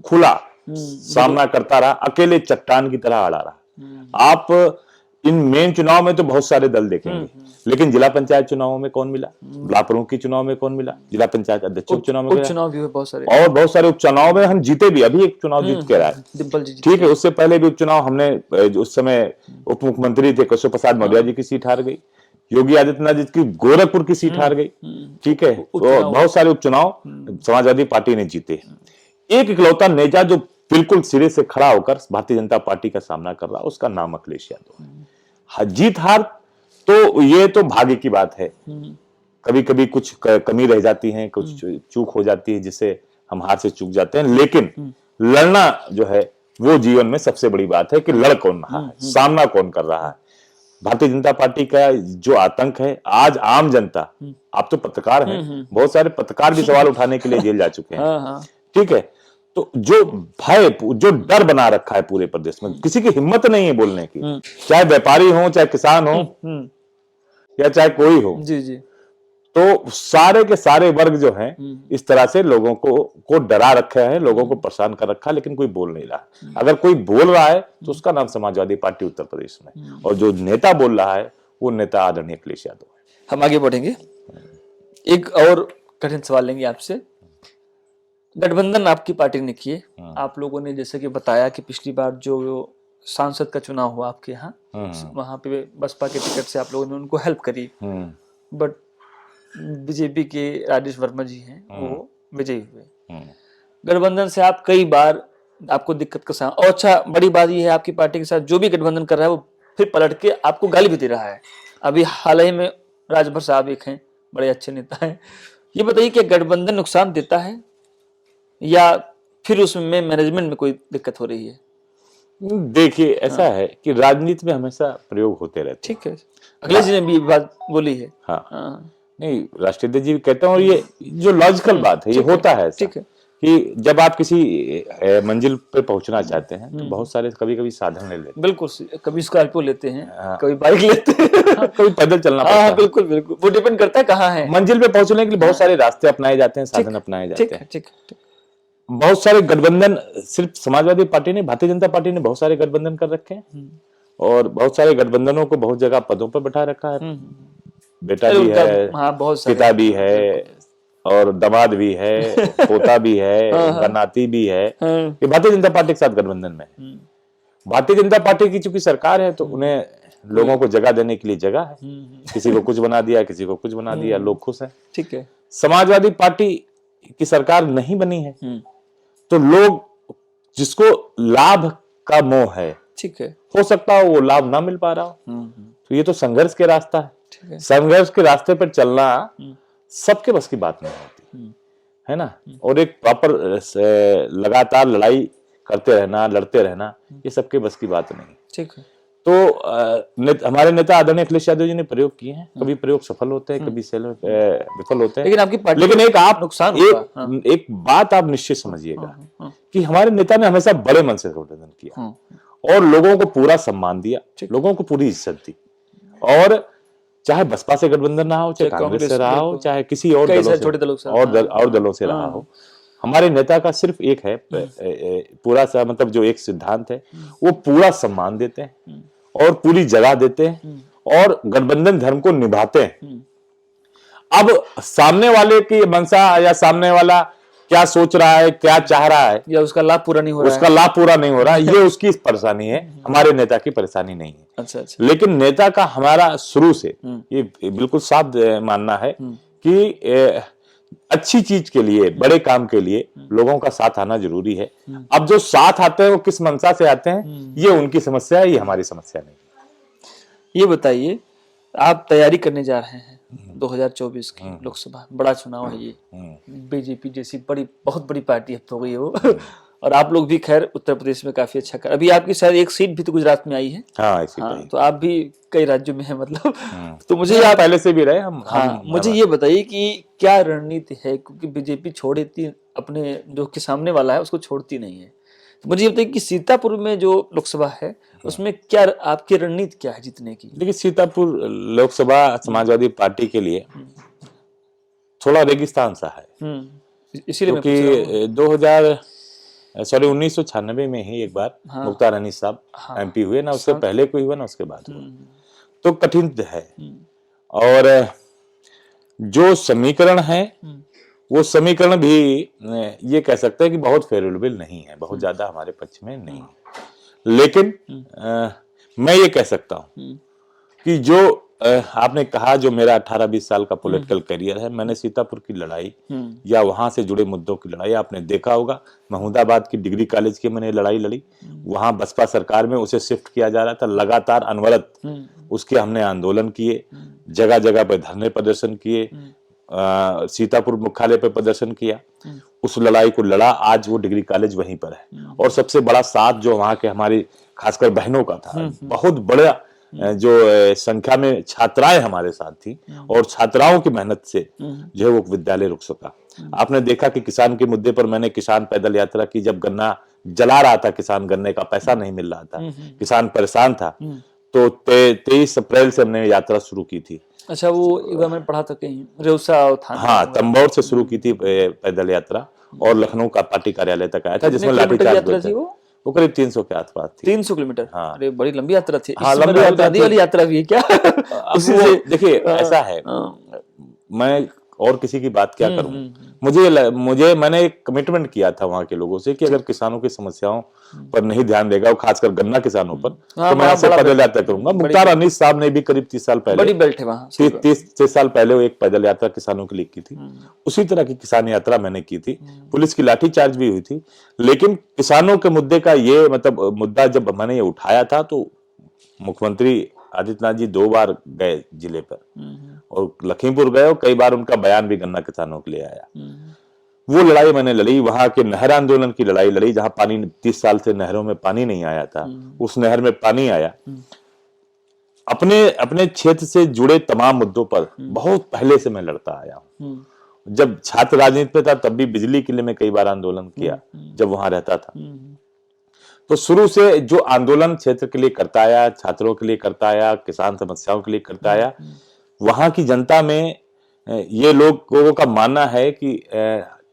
खुला सामना करता रहा, अकेले चट्टान की तरह अड़ा रहा। आप इन मेन चुनाव में तो बहुत सारे दल देखेंगे, लेकिन जिला पंचायत चुनावों में कौन मिला, ब्लॉक प्रमुख की चुनाव में कौन मिला, जिला पंचायत अध्यक्ष चुनाव में, उपचुनाव भी हुए बहुत सारे, और बहुत सारे उपचुनाव में हम जीते भी। अभी एक चुनाव जीत के रहा है, डिम्पल जी, ठीक है। उससे पहले भी उपचुनाव हमने, उस समय उप मुख्यमंत्री थे केशव प्रसाद मौर्य जी की सीट हार गई, योगी आदित्यनाथ जी की गोरखपुर की सीट हार गई, ठीक है, तो बहुत सारे उपचुनाव समाजवादी पार्टी ने जीते। एक इकलौता नेता जो बिल्कुल सिरे से खड़ा होकर भारतीय जनता पार्टी का सामना कर रहा, उसका नाम अखिलेश यादव है। जीत हार तो ये तो भाग्य की बात है, कभी कभी कुछ कमी रह जाती है, कुछ चूक हो जाती है जिससे हम हार से चूक जाते हैं, लेकिन लड़ना जो है वो जीवन में सबसे बड़ी बात है कि लड़ कौन रहा है, सामना कौन कर रहा है। भारतीय जनता पार्टी का जो आतंक है, आज आम जनता, आप तो पत्रकार हैं, बहुत सारे पत्रकार भी सवाल उठाने के लिए जेल जा चुके हैं, ठीक है, तो जो भय, जो डर बना रखा है पूरे प्रदेश में, किसी की हिम्मत नहीं है बोलने की, चाहे व्यापारी हो, चाहे किसान हो, या चाहे कोई हो, जी जी, तो सारे के सारे वर्ग जो हैं इस तरह से लोगों को डरा रखा है, लोगों को परेशान कर रखा है, लेकिन कोई बोल नहीं रहा। अगर कोई बोल रहा है तो उसका नाम समाजवादी पार्टी उत्तर प्रदेश में, और जो नेता बोल रहा है वो नेता आदरणीय अखिलेश यादव है। हम आगे बढ़ेंगे, एक और कठिन सवाल लेंगे आपसे। गठबंधन आपकी पार्टी ने किए, आप लोगों ने जैसे कि बताया कि पिछली बार जो सांसद का चुनाव हुआ आपके यहाँ, वहां पे बसपा के टिकट से आप लोगों ने उनको हेल्प करी, बट बीजेपी के राजेश वर्मा जी हैं वो विजयी हुए। गठबंधन से आप कई बार आपको दिक्कत का सामना, और अच्छा बड़ी बात ये है आपकी पार्टी के साथ जो भी गठबंधन कर रहा है वो फिर पलट के आपको गाली भी दे रहा है। अभी हाल ही में राजभर साहब एक हैं, बड़े अच्छे नेता हैं, ये बताइए कि गठबंधन नुकसान देता है या फिर उसमें मैनेजमेंट में कोई दिक्कत हो रही है? देखिए ऐसा है कि राजनीति में हमेशा प्रयोग होते रहते हैं, ठीक है, अखिलेश जी ने भी बात बोली है। हाँ, नहीं राष्ट्रीय अध्यक्ष जी भी कहते हैं, और ये जो लॉजिकल बात है, ये होता है ऐसा, ठीक है, कि जब आप किसी मंजिल पे पहुंचना चाहते हैं तो बहुत सारे कभी कभी साधन ले लेते हैं, बिल्कुल, कभी स्कॉर्पियो लेते हैं, कभी बाइक लेते हैं, कभी पैदल चलना पड़ता है, बिल्कुल बिल्कुल, वो डिपेंड करता है कहाँ है। मंजिल पे पहुंचने के लिए बहुत सारे रास्ते अपनाए जाते हैं, साधन अपनाए जाते हैं। ठीक। बहुत सारे गठबंधन, सिर्फ समाजवादी पार्टी ने, भारतीय जनता पार्टी ने बहुत सारे गठबंधन कर रखे हैं, और बहुत सारे गठबंधनों को बहुत जगह पदों पर बैठा रखा है, बेटा भी है, पिता भी है, और दामाद भी है, पोता भी है, उनका नाती भी है, ये भारतीय जनता पार्टी के साथ गठबंधन में है। भारतीय जनता पार्टी की चूंकि सरकार है तो उन्हें लोगों को जगह देने के लिए जगह है, किसी को कुछ बना दिया, किसी को कुछ बना दिया, लोग खुश हैं, ठीक है। समाजवादी पार्टी की सरकार नहीं बनी है तो लोग, जिसको लाभ का मोह है, ठीक है, हो सकता हो वो लाभ ना मिल पा रहा हो, तो ये तो संघर्ष के रास्ता है, संघर्ष के रास्ते पर चलना सबके बस की बात नहीं होती है ना, और एक प्रॉपर लगातार लड़ाई करते रहना, लड़ते रहना, ये सबके बस की बात नहीं, ठीक है। तो हमारे नेता आदरणीय अखिलेश यादव जी ने प्रयोग किए हैं, कभी प्रयोग सफल होते हैं, कभी विफल होते हैं, लेकिन आपकी पार्टी, लेकिन एक आप नुकसान एक बात आप निश्चित समझिएगा कि हमारे नेता ने हमेशा बड़े मन से गठबंधन किया और लोगों को पूरा सम्मान दिया, लोगों को पूरी इज्जत दी, और चाहे बसपा से गठबंधन रहा हो, चाहे कांग्रेस से रहा हो, चाहे किसी और दलों से रहा हो, हमारे नेता का सिर्फ एक है पूरा सा, मतलब जो एक सिद्धांत है, वो पूरा सम्मान देते हैं और पूरी जगह देते हैं और गठबंधन धर्म को निभाते हैं। अब सामने वाले की मंशा या सामने वाला क्या सोच रहा है, क्या चाह रहा है, या उसका लाभ पूरा नहीं हो रहा है, उसका लाभ पूरा नहीं हो रहा, ये उसकी परेशानी है, हमारे नेता की परेशानी नहीं है। अच्छा। लेकिन नेता का हमारा शुरू से ये बिल्कुल साफ मानना है कि अच्छी चीज के लिए, बड़े काम के लिए लोगों का साथ आना जरूरी है। अब जो साथ आते हैं वो किस मंशा से आते हैं, ये उनकी समस्या है, ये हमारी समस्या नहीं है। ये बताइए, आप तैयारी करने जा रहे हैं 2024 की लोकसभा, बड़ा चुनाव है ये, बीजेपी जैसी बहुत बड़ी पार्टी अब तो हो गई है वो, और आप लोग भी खैर उत्तर प्रदेश में काफी अच्छा कर, अभी आपकी शायद एक सीट भी तो गुजरात में आई है। हाँ, तो आप भी कई राज्यों में है मतलब, तो मुझे आप पहले से भी रहे हम। मुझे ये बताइए कि क्या रणनीति है, क्योंकि बीजेपी छोड़ती अपने जो के सामने वाला है उसको छोड़ती नहीं है, तो मुझे ये बताइए कि सीतापुर में जो लोकसभा है उसमें क्या आपकी रणनीति क्या है जीतने की? देखिए, सीतापुर लोकसभा समाजवादी पार्टी के लिए थोड़ा रेगिस्तान सा है, इसीलिए क्योंकि 1996 में ही एक बार मुख्तार अनीस साहब एमपी हुए ना, उससे पहले कोई हुआ ना उसके बाद हुआ, तो कठिन है। और जो समीकरण है वो समीकरण भी ये कह सकते हैं कि बहुत फेवरेबल नहीं है, बहुत ज्यादा हमारे पक्ष में नहीं है। लेकिन मैं ये कह सकता हूं कि जो आपने कहा जो मेरा 18-20 साल का पॉलिटिकल करियर है, मैंने सीतापुर की लड़ाई या वहां से जुड़े मुद्दों की लड़ाई आपने देखा होगा। महमूदाबाद की डिग्री कॉलेज की मैंने लड़ाई लड़ी, वहां बसपा सरकार में उसे शिफ्ट किया जा रहा था, लगातार अनवरत उसके हमने आंदोलन किए, जगह जगह पे धरने प्रदर्शन किए, सीतापुर मुख्यालय पे प्रदर्शन किया, उस लड़ाई को लड़ा। आज वो डिग्री कॉलेज वहीं पर है और सबसे बड़ा साथ जो वहां के हमारी खासकर बहनों का था, बहुत बड़ा जो संख्या में छात्राएं हमारे साथ थी और छात्राओं की मेहनत से जो है वो विद्यालय रुक सका। आपने देखा कि किसान के मुद्दे पर मैंने किसान पैदल यात्रा की, जब गन्ना जला रहा था किसान, गन्ने का पैसा नहीं मिल रहा था, किसान परेशान था, तो 23 अप्रैल से हमने यात्रा शुरू की थी। अच्छा, वो एक बार मैंने पढ़ा था कहीं रेउसा था। हाँ, तंबौर से शुरू की थी पैदल यात्रा और लखनऊ का पार्टी कार्यालय तक आया था, जिसमें लाठीचार्ज थी वो करीब 300 के आसपास थी। 300 किलोमीटर? हाँ, अरे बड़ी लंबी यात्रा थी। हाँ, लंबी राहुल गांधी वाली यात्रा भी है क्या? उसी से देखिए ऐसा है, मैं और किसी की बात क्या करूं, मुझे मैंने एक कमिटमेंट किया था वहां के लोगों से कि अगर किसानों की समस्याओं पर नहीं ध्यान देगा, और खासकर गन्ना किसानों पर, तो मैं ऐसे पैदल यात्रा करूंगा। मुख्तार अनीस साहब ने भी करीब 30 साल पहले, बड़ी बेल्ट है वहां, 30 साल पहले वो एक पैदल यात्रा किसानों के लिए की थी। उसी तरह की किसान यात्रा मैंने की थी, पुलिस की लाठीचार्ज भी हुई थी, लेकिन किसानों के मुद्दे का ये मतलब मुद्दा जब मैंने ये उठाया था तो मुख्यमंत्री आदित्यनाथ जी 2 बार गए जिले पर और लखीमपुर गए, और कई बार उनका बयान भी गन्ना किसानों के लिए आया। वो लड़ाई मैंने लड़ी, वहां के नहर आंदोलन की लड़ाई लड़ी, जहां पानी 30 साल से नहरों में पानी नहीं आया था, उस नहर में पानी आया। अपने क्षेत्र से जुड़े तमाम मुद्दों पर बहुत पहले से मैं लड़ता आया हूं। जब छात्र राजनीति में था तब भी बिजली के लिए मैं कई बार आंदोलन किया, जब वहां रहता था। तो शुरू से जो आंदोलन क्षेत्र के लिए करता आया, छात्रों के लिए करता आया, किसान समस्याओं के लिए करता आया, वहां की जनता में ये लोगों का मानना है कि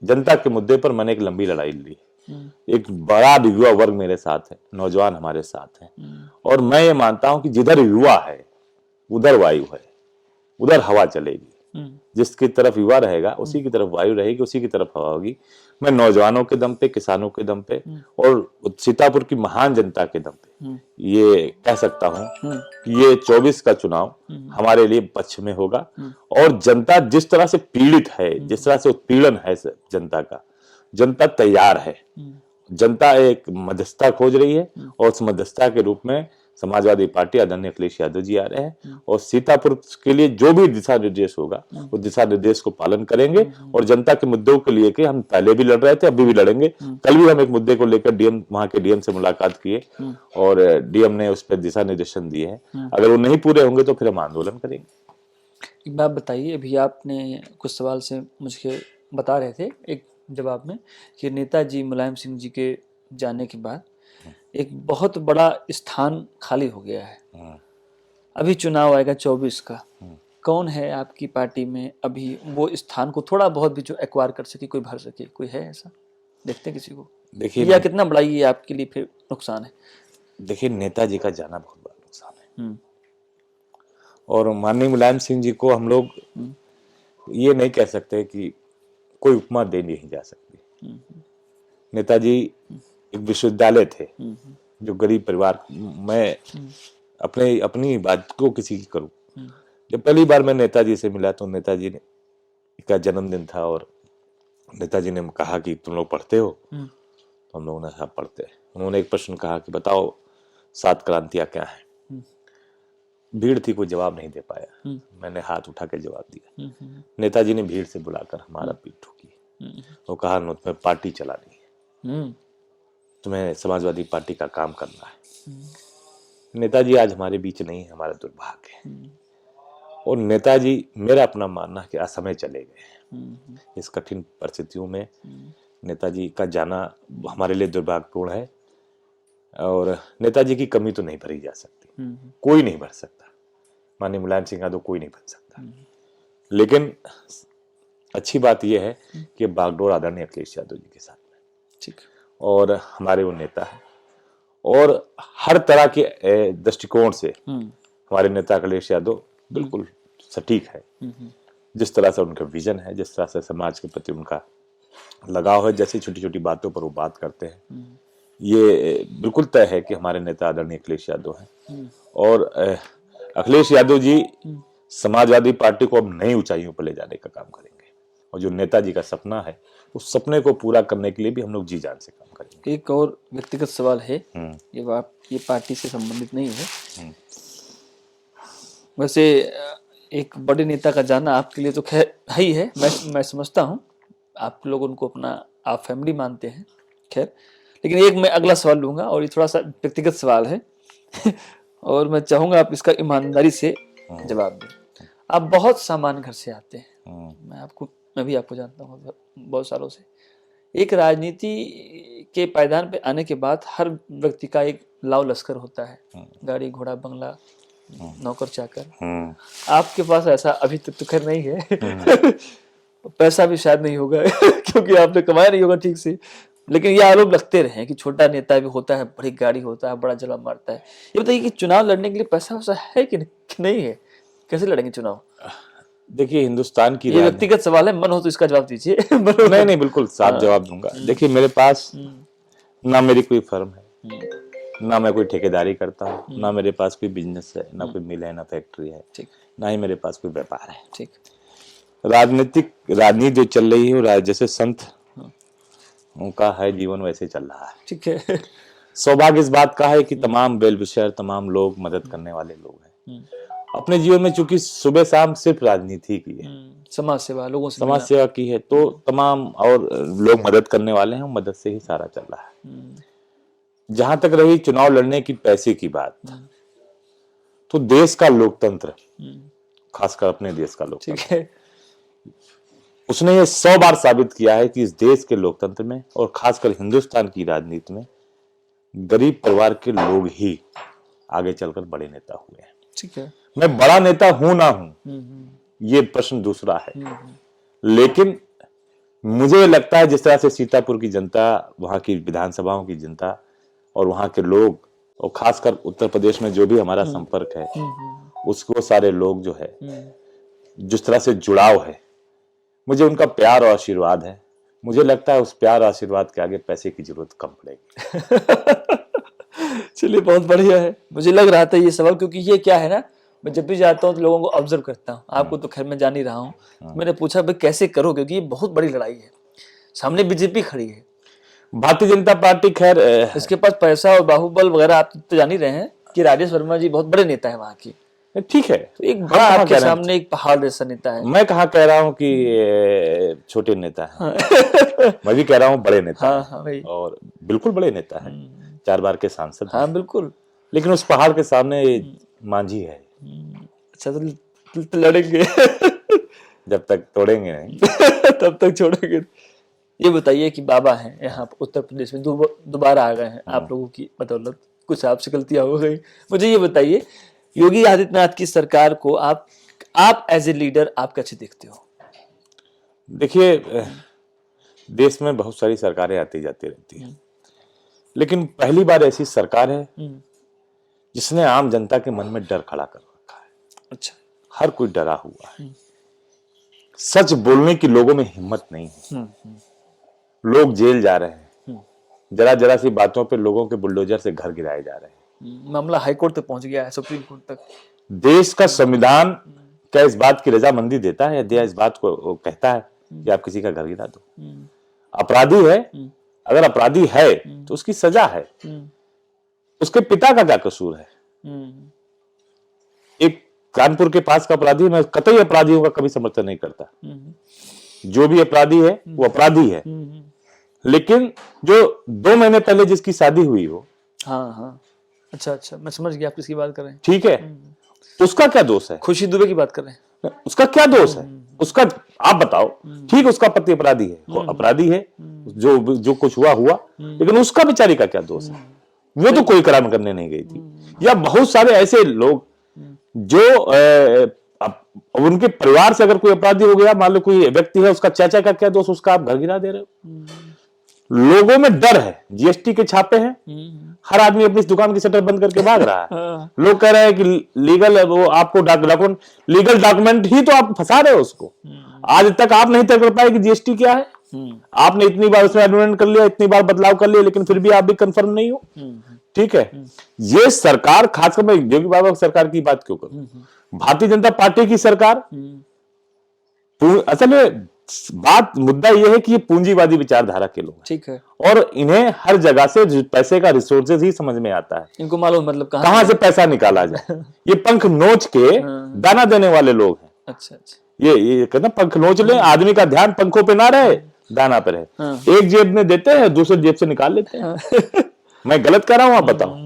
जनता के मुद्दे पर मैंने एक लंबी लड़ाई लड़ी। एक बड़ा युवा वर्ग मेरे साथ है, नौजवान हमारे साथ हैं, और मैं ये मानता हूं कि जिधर युवा है उधर वायु है, उधर हवा चलेगी। जिसकी तरफ युवा रहेगा उसी की तरफ वायु रहेगी, उसी की तरफ हवा होगी। मैं नौजवानों के दम पे, किसानों के दम पे और सीतापुर की महान जनता के दम पे ये कह सकता हूं कि ये 24 का चुनाव हमारे लिए पक्ष में होगा। और जनता जिस तरह से पीड़ित है, जिस तरह से उत्पीड़न है जनता का, जनता तैयार है। जनता एक मध्यस्थता खोज रही है और उस मध्यस्थता के रूप में समाजवादी पार्टी आदरणीय अखिलेश यादव जी आ रहे हैं, और सीतापुर के लिए जो भी दिशा निर्देश होगा वो दिशा निर्देश को पालन करेंगे। और जनता के मुद्दों के लिए कि हम पहले भी लड़ रहे थे, अभी भी लड़ेंगे। कल भी हम एक मुद्दे को लेकर वहां के डीएम से मुलाकात किए और डीएम ने उस पर दिशा निर्देशन दिए हैं। अगर वो नहीं पूरे होंगे तो फिर हम आंदोलन करेंगे। एक बात बताइए, अभी आपने कुछ सवाल से मुझे बता रहे थे एक जवाब में कि नेताजी मुलायम सिंह जी के जाने के बाद एक बहुत बड़ा स्थान खाली हो गया है। अभी चुनाव आएगा 24 का, कौन है आपकी पार्टी में अभी वो स्थान को थोड़ा बहुत भी जो एक्वायर कर सके, कोई भर सके, कोई है ऐसा? देखते हैं किसी को? देखिए, या कितना बड़ा ये आपके लिए फिर नुकसान है? देखिए, नेताजी का जाना बहुत बड़ा नुकसान है, और माननीय मुलायम सिंह जी को हम लोग ये नहीं कह सकते कि कोई उपमा दे नहीं जा सकती। नेताजी एक विश्वविद्यालय थे, जो गरीब परिवार, मैं अपनी बात को किसी की करूं, जब पहली बार मैं नेताजी से मिला तो नेताजी का जन्मदिन था और नेताजी ने कहा कि तुम लोग पढ़ते हो? तो हम लोगों ने कहा पढ़ते हैं। उन्होंने एक प्रश्न कहा कि बताओ 7 क्रांतियां क्या है? भीड़ थी, कोई जवाब नहीं दे पाया। मैंने हाथ उठा के जवाब दिया। नेताजी ने भीड़ से बुलाकर हमारा पीठ ठोकी, वो कहा तुम्हें पार्टी चलानी है, तुम्हें समाजवादी पार्टी का काम करना है। नेताजी आज हमारे बीच नहीं है, हमारा दुर्भाग्य है। और नेताजी, मेरा अपना मानना है कि असमय चले गए। इस कठिन परिस्थितियों में नेताजी का जाना हमारे लिए दुर्भाग्यपूर्ण है, और नेताजी की कमी तो नहीं भरी जा सकती, कोई नहीं भर सकता। माननीय मुलायम सिंह यादव कोई नहीं बन सकता। लेकिन अच्छी बात यह है कि बागडोर आदरणीय अखिलेश यादव जी के साथ में, ठीक, और हमारे वो नेता है, और हर तरह के दृष्टिकोण से हमारे नेता अखिलेश यादव बिल्कुल सटीक है। जिस तरह से उनका विजन है, जिस तरह से समाज के प्रति उनका लगाव है, जैसी छोटी छोटी बातों पर वो बात करते हैं, ये बिल्कुल तय है कि हमारे नेता आदरणीय अखिलेश यादव हैं। और अखिलेश यादव जी समाजवादी पार्टी को अब नई ऊंचाइयों पर ले जाने का काम करेंगे, और जो नेताजी का सपना है उस सपने को पूरा करने के लिए भी हम लोग जी जान से काम करेंगे। एक और व्यक्तिगत सवाल है, ये पार्टी से संबंधित नहीं है। वैसे एक बड़े नेता का जाना आपके लिए तो खैर है ही है, मैं समझता हूँ, आप लोग उनको अपना आप फैमिली मानते हैं, खैर। लेकिन एक मैं अगला सवाल लूंगा और ये थोड़ा सा व्यक्तिगत सवाल है और मैं चाहूंगा आप इसका ईमानदारी से जवाब दें। आप बहुत सामान्य घर से आते हैं, मैं भी आपको जानता हूँ बहुत सालों से। एक राजनीति के पायदान पे आने के बाद हर व्यक्ति का एक लाव लश्कर होता है, गाड़ी घोड़ा बंगला नौकर चाकर। आपके पास ऐसा अभी तक तो खैर नहीं है पैसा भी शायद नहीं होगा क्योंकि आपने कमाया नहीं होगा ठीक से, लेकिन ये आरोप लगते रहे कि छोटा नेता भी होता है, बड़ी गाड़ी होता है, बड़ा जला मारता है। ये बताइए कि चुनाव लड़ने के लिए पैसा वैसा है कि नहीं है, कैसे लड़ेंगे चुनाव? देखिए हिंदुस्तान की, ये व्यक्तिगत सवाल है, मन हो तो इसका जवाब दीजिए नहीं बिल्कुल साफ जवाब दूंगा। देखिए मेरे पास ना मेरी कोई फर्म है, ना मैं कोई ठेकेदारी करता हूँ, ना मेरे पास कोई बिजनेस है, ना कोई मिल है, ना फैक्ट्री है, ना ही मेरे पास कोई व्यापार है। ठीक। राजनीति जो चल रही है वो जैसे संत उनका है जीवन वैसे चल रहा है। ठीक है। सौभाग्य इस बात का है कि तमाम वेल विशर, तमाम लोग मदद करने वाले लोग हैं। अपने जीवन में चूंकि सुबह शाम सिर्फ राजनीति की है, समाज सेवा, लोगों से समाज सेवा की है, तो तमाम और लोग मदद करने वाले हैं, मदद से ही सारा चल रहा है। जहां तक रही चुनाव लड़ने की पैसे की बात, तो देश का लोकतंत्र, खासकर अपने देश का लोकतंत्र, उसने ये 100 बार साबित किया है कि इस देश के लोकतंत्र में और खासकर हिंदुस्तान की राजनीति में गरीब परिवार के लोग ही आगे चलकर बड़े नेता हुए हैं। ठीक है। मैं बड़ा नेता हूं ना हूं ये प्रश्न दूसरा है, लेकिन मुझे लगता है जिस तरह से सीतापुर की जनता, वहां की विधानसभाओं की जनता और वहां के लोग, और खासकर उत्तर प्रदेश में जो भी हमारा संपर्क है, उसको सारे लोग जो है जिस तरह से जुड़ाव है, मुझे उनका प्यार और आशीर्वाद है। मुझे लगता है उस प्यार और आशीर्वाद के आगे पैसे की जरूरत कम पड़ेगी। चलिए बहुत बढ़िया है। मुझे लग रहा था ये सवाल, क्योंकि ये क्या है ना, मैं जब भी जाता हूँ तो लोगों को ऑब्जर्व करता हूँ, आपको तो खैर मैं जान ही रहा हूँ। मैंने पूछा भाई कैसे करो, क्योंकि ये बहुत बड़ी लड़ाई है, सामने बीजेपी खड़ी है, भारतीय जनता पार्टी, खैर इसके पास पैसा और बाहुबल वगैरह, आप तो जान ही रहे हैं कि राजेश वर्मा जी बहुत बड़े नेता है वहाँ की। ठीक है, तो एक बड़ा आपके सामने एक पहाड़ जैसा नेता है। मैं कहाँ कह रहा हूँ कि छोटे नेता है, मैं भी कह रहा हूँ बड़े नेता है, और बिल्कुल बड़े नेता है, 4 बार के सांसद। हाँ बिल्कुल। लेकिन उस पहाड़ के सामने मांझी है। अच्छा तो लड़ेंगे जब तक तोड़ेंगे नहीं तब तक छोड़ेंगे। ये बताइए कि बाबा हैं यहाँ उत्तर प्रदेश में, दोबारा आ गए हैं आप लोगों की बदौलत, कुछ आपसे गलतियां हो गई। मुझे ये बताइए, योगी आदित्यनाथ की सरकार को आप एज ए लीडर आप कैसे देखते हो? देखिए देश में बहुत सारी सरकारें आती जाती रहती हैं, लेकिन पहली बार ऐसी सरकार है जिसने आम जनता के मन में डर खड़ा कर रखा है। अच्छा। हर कोई डरा हुआ है, सच बोलने की लोगों में हिम्मत नहीं है, लोग जेल जा रहे हैं, जरा जरा सी बातों पे लोगों के बुलडोजर से घर गिराए जा रहे हैं। मामला हाईकोर्ट तक पहुंच गया है, सुप्रीम कोर्ट तक। देश का संविधान क्या इस बात की रजामंदी देता है या इस बात को कहता है कि आप किसी का घर गिरा दो? अपराधी है, अगर अपराधी है तो उसकी सजा है, उसके पिता का क्या कसूर है? एक कानपुर के पास का अपराधी, मैं कतई अपराधियों का कभी समर्थन नहीं करता, जो भी अपराधी है वो अपराधी है, लेकिन जो 2 महीने पहले जिसकी शादी हुई हो, हाँ अच्छा मैं समझ गया आप किसकी बात कर रहे हैं। ठीक है, उसका क्या दोष है? खुशी दुबे की बात कर रहे हैं, उसका क्या दोष है? उसका आप बताओ। ठीक, उसका पति अपराधी है, वो अपराधी है, जो कुछ हुआ, लेकिन उसका बेचारी का क्या दोष है? वो तो कोई क्राइम करने नहीं गई थी। या बहुत सारे ऐसे लोग जो उनके परिवार से अगर कोई अपराधी हो गया, मान लो कोई व्यक्ति है, उसका चाचा का क्या दोष, उसका आप घर गिरा दे रहे हो। लोगों में डर है, जीएसटी के छापे हैं, हर आदमी अपनी दुकान की शटर बंद करके भाग रहा है। लोग कह रहे हैं कि लीगल वो आपको लीगल डॉक्यूमेंट ही तो आप फंसा रहे हो उसको। आज तक आप नहीं तय कर पाए कि जीएसटी क्या है। आपने इतनी बार उसमें एडमेंट कर लिया, इतनी बार बदलाव कर लिया, लेकिन फिर भी आप भी कंफर्म नहीं हो। ठीक है। ये सरकार, खासकर मैं योगी बाबा की सरकार की बात क्यों करूं, भारतीय जनता पार्टी की सरकार, असल में बात मुद्दा यह है कि ये पूंजीवादी विचारधारा के लोग हैं, ठीक है। और इन्हें हर जगह से पैसे का रिसोर्सेज ही समझ में आता है, इनको मालूम मतलब कहां से पैसा निकाला जाए। ये पंख नोच के दाना देने वाले लोग हैं। अच्छा अच्छा। ये कहते हैं पंख नोच ले, आदमी का ध्यान पंखों पे ना रहे, दाना पे रहे। एक जेब में देते हैं, दूसरे जेब से निकाल लेते हैं। मैं गलत कर रहा हूं, आप बताओ।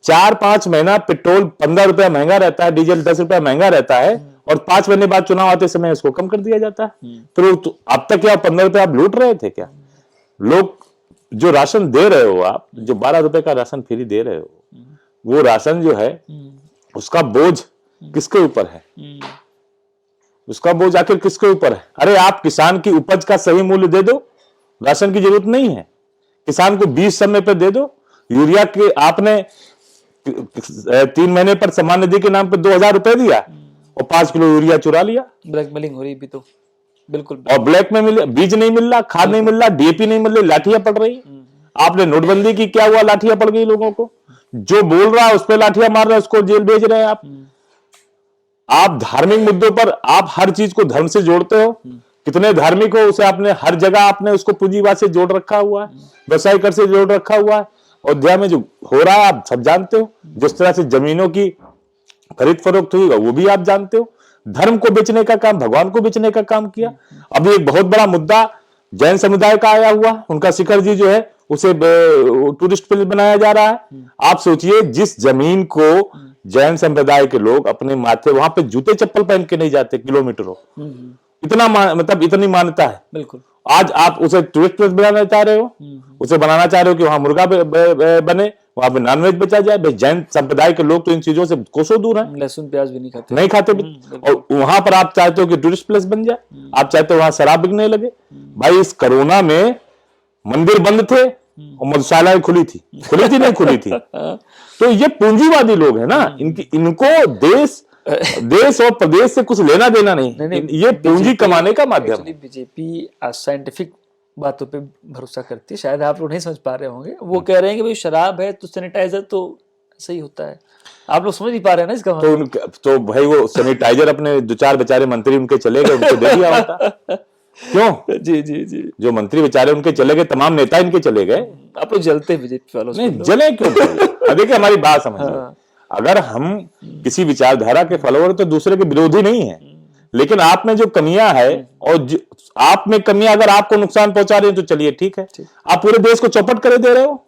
4-5 महीना पेट्रोल 15 रुपया महंगा रहता है, डीजल 10 रुपया महंगा रहता है, और 5 महीने बाद चुनाव आते समय इसको कम कर दिया जाता है। फिर तो अब तक क्या 15 रुपया आप लूट रहे थे क्या? लोग जो राशन दे रहे हो आप, जो 12 रुपए का राशन फ्री दे रहे हो, वो राशन जो है उसका बोझ किसके ऊपर है? उसका बोझ आखिर किसके ऊपर है? अरे आप किसान की उपज का सही मूल्य दे दो, राशन की जरूरत नहीं है। किसान को बीज समय पर दे दो। यूरिया के आपने 3 महीने पर सम्मान निधि के नाम पर 2000 रुपए दिया और 5 किलो यूरिया चुरा लिया। ब्लैकमेलिंग हो रही भी तो बिल्कुल। और ब्लैक में मिल, बीज नहीं मिल रहा, खाद नहीं मिल रहा, डीएपी नहीं मिल रही, लाठियां पड़ रही। आपने नोटबंदी की, क्या हुआ? लाठियां पड़ गई लोगों को। जो बोल रहा है उस पर लाठियां मार रहे हैं, उसको जेल भेज रहे हैं आप धार्मिक मुद्दों पर आप हर चीज को धर्म से जोड़ते हो। कितने धार्मिक हो, उसे आपने हर जगह आपने उसको पूंजीवाद से जोड़ रखा हुआ है, व्यवसाय कर से जोड़ रखा हुआ है। अयोध्या में जो हो रहा है आप सब जानते हो, जिस तरह से जमीनों की खरीद फरोख्त हुई वो भी आप जानते हो। धर्म को बेचने का काम, भगवान को बेचने का काम किया। अभी एक बहुत बड़ा मुद्दा जैन समुदाय का आया हुआ, उनका शिखर जी जो है उसे टूरिस्ट प्लेस बनाया जा रहा है। आप सोचिए, जिस जमीन को जैन संप्रदाय के लोग अपने माथे, वहां पे जूते चप्पल पहन के नहीं जाते किलोमीटरों, इतना मतलब इतनी मान्यता है। बिल्कुल। आज आप उसे टूरिस्ट प्लेस बनाना चाह रहे हो, उसे बनाना चाह रहे हो कि वहां मुर्गा बने, वहां पे नॉनवेज बेचा जाए। भाई जैन संप्रदाय के लोग तो इन चीजों से कोसों दूर हैं, लहसुन प्याज भी नहीं खाते और वहां पर आप चाहते हो कि टूरिस्ट प्लेस बन जाए, आप चाहते हो वहां शराब बिकने लगे। भाई इस कोरोना में मंदिर बंद थे और मधुशालाएं खुली थी नहीं खुली थी। तो ये पूंजीवादी लोग हैं ना, इनको देश और प्रदेश से कुछ लेना देना नहीं, ये पूंजी कमाने का माध्यम है। बीजेपी साइंटिफिक बातों पे भरोसा करती है, शायद आप लोग नहीं समझ पा रहे होंगे। वो कह रहे हैं कि भाई शराब है तो सैनिटाइजर तो सही होता है, आप लोग समझ नहीं पा रहे हैं ना इसका मतलब। तो भाई वो सैनिटाइजर अपने 2-4 बेचारे मंत्री उनके चले गए, उनको दे दिया होता। क्यों? जी जी जी। जो मंत्री बेचारे उनके चले गए, तमाम नेता इनके चले गए। आप लोग जलते हैं बीजेपी वालों से। नहीं जले क्यों? देखिए हमारी बात समझिए, अगर हम किसी विचारधारा के फॉलोअर तो दूसरे के विरोधी नहीं है, लेकिन आप में जो कमियां है और आप में कमियां अगर आपको नुकसान पहुंचा रही है तो चलिए ठीक है। आप पूरे देश को चौपट कर दे रहे हो,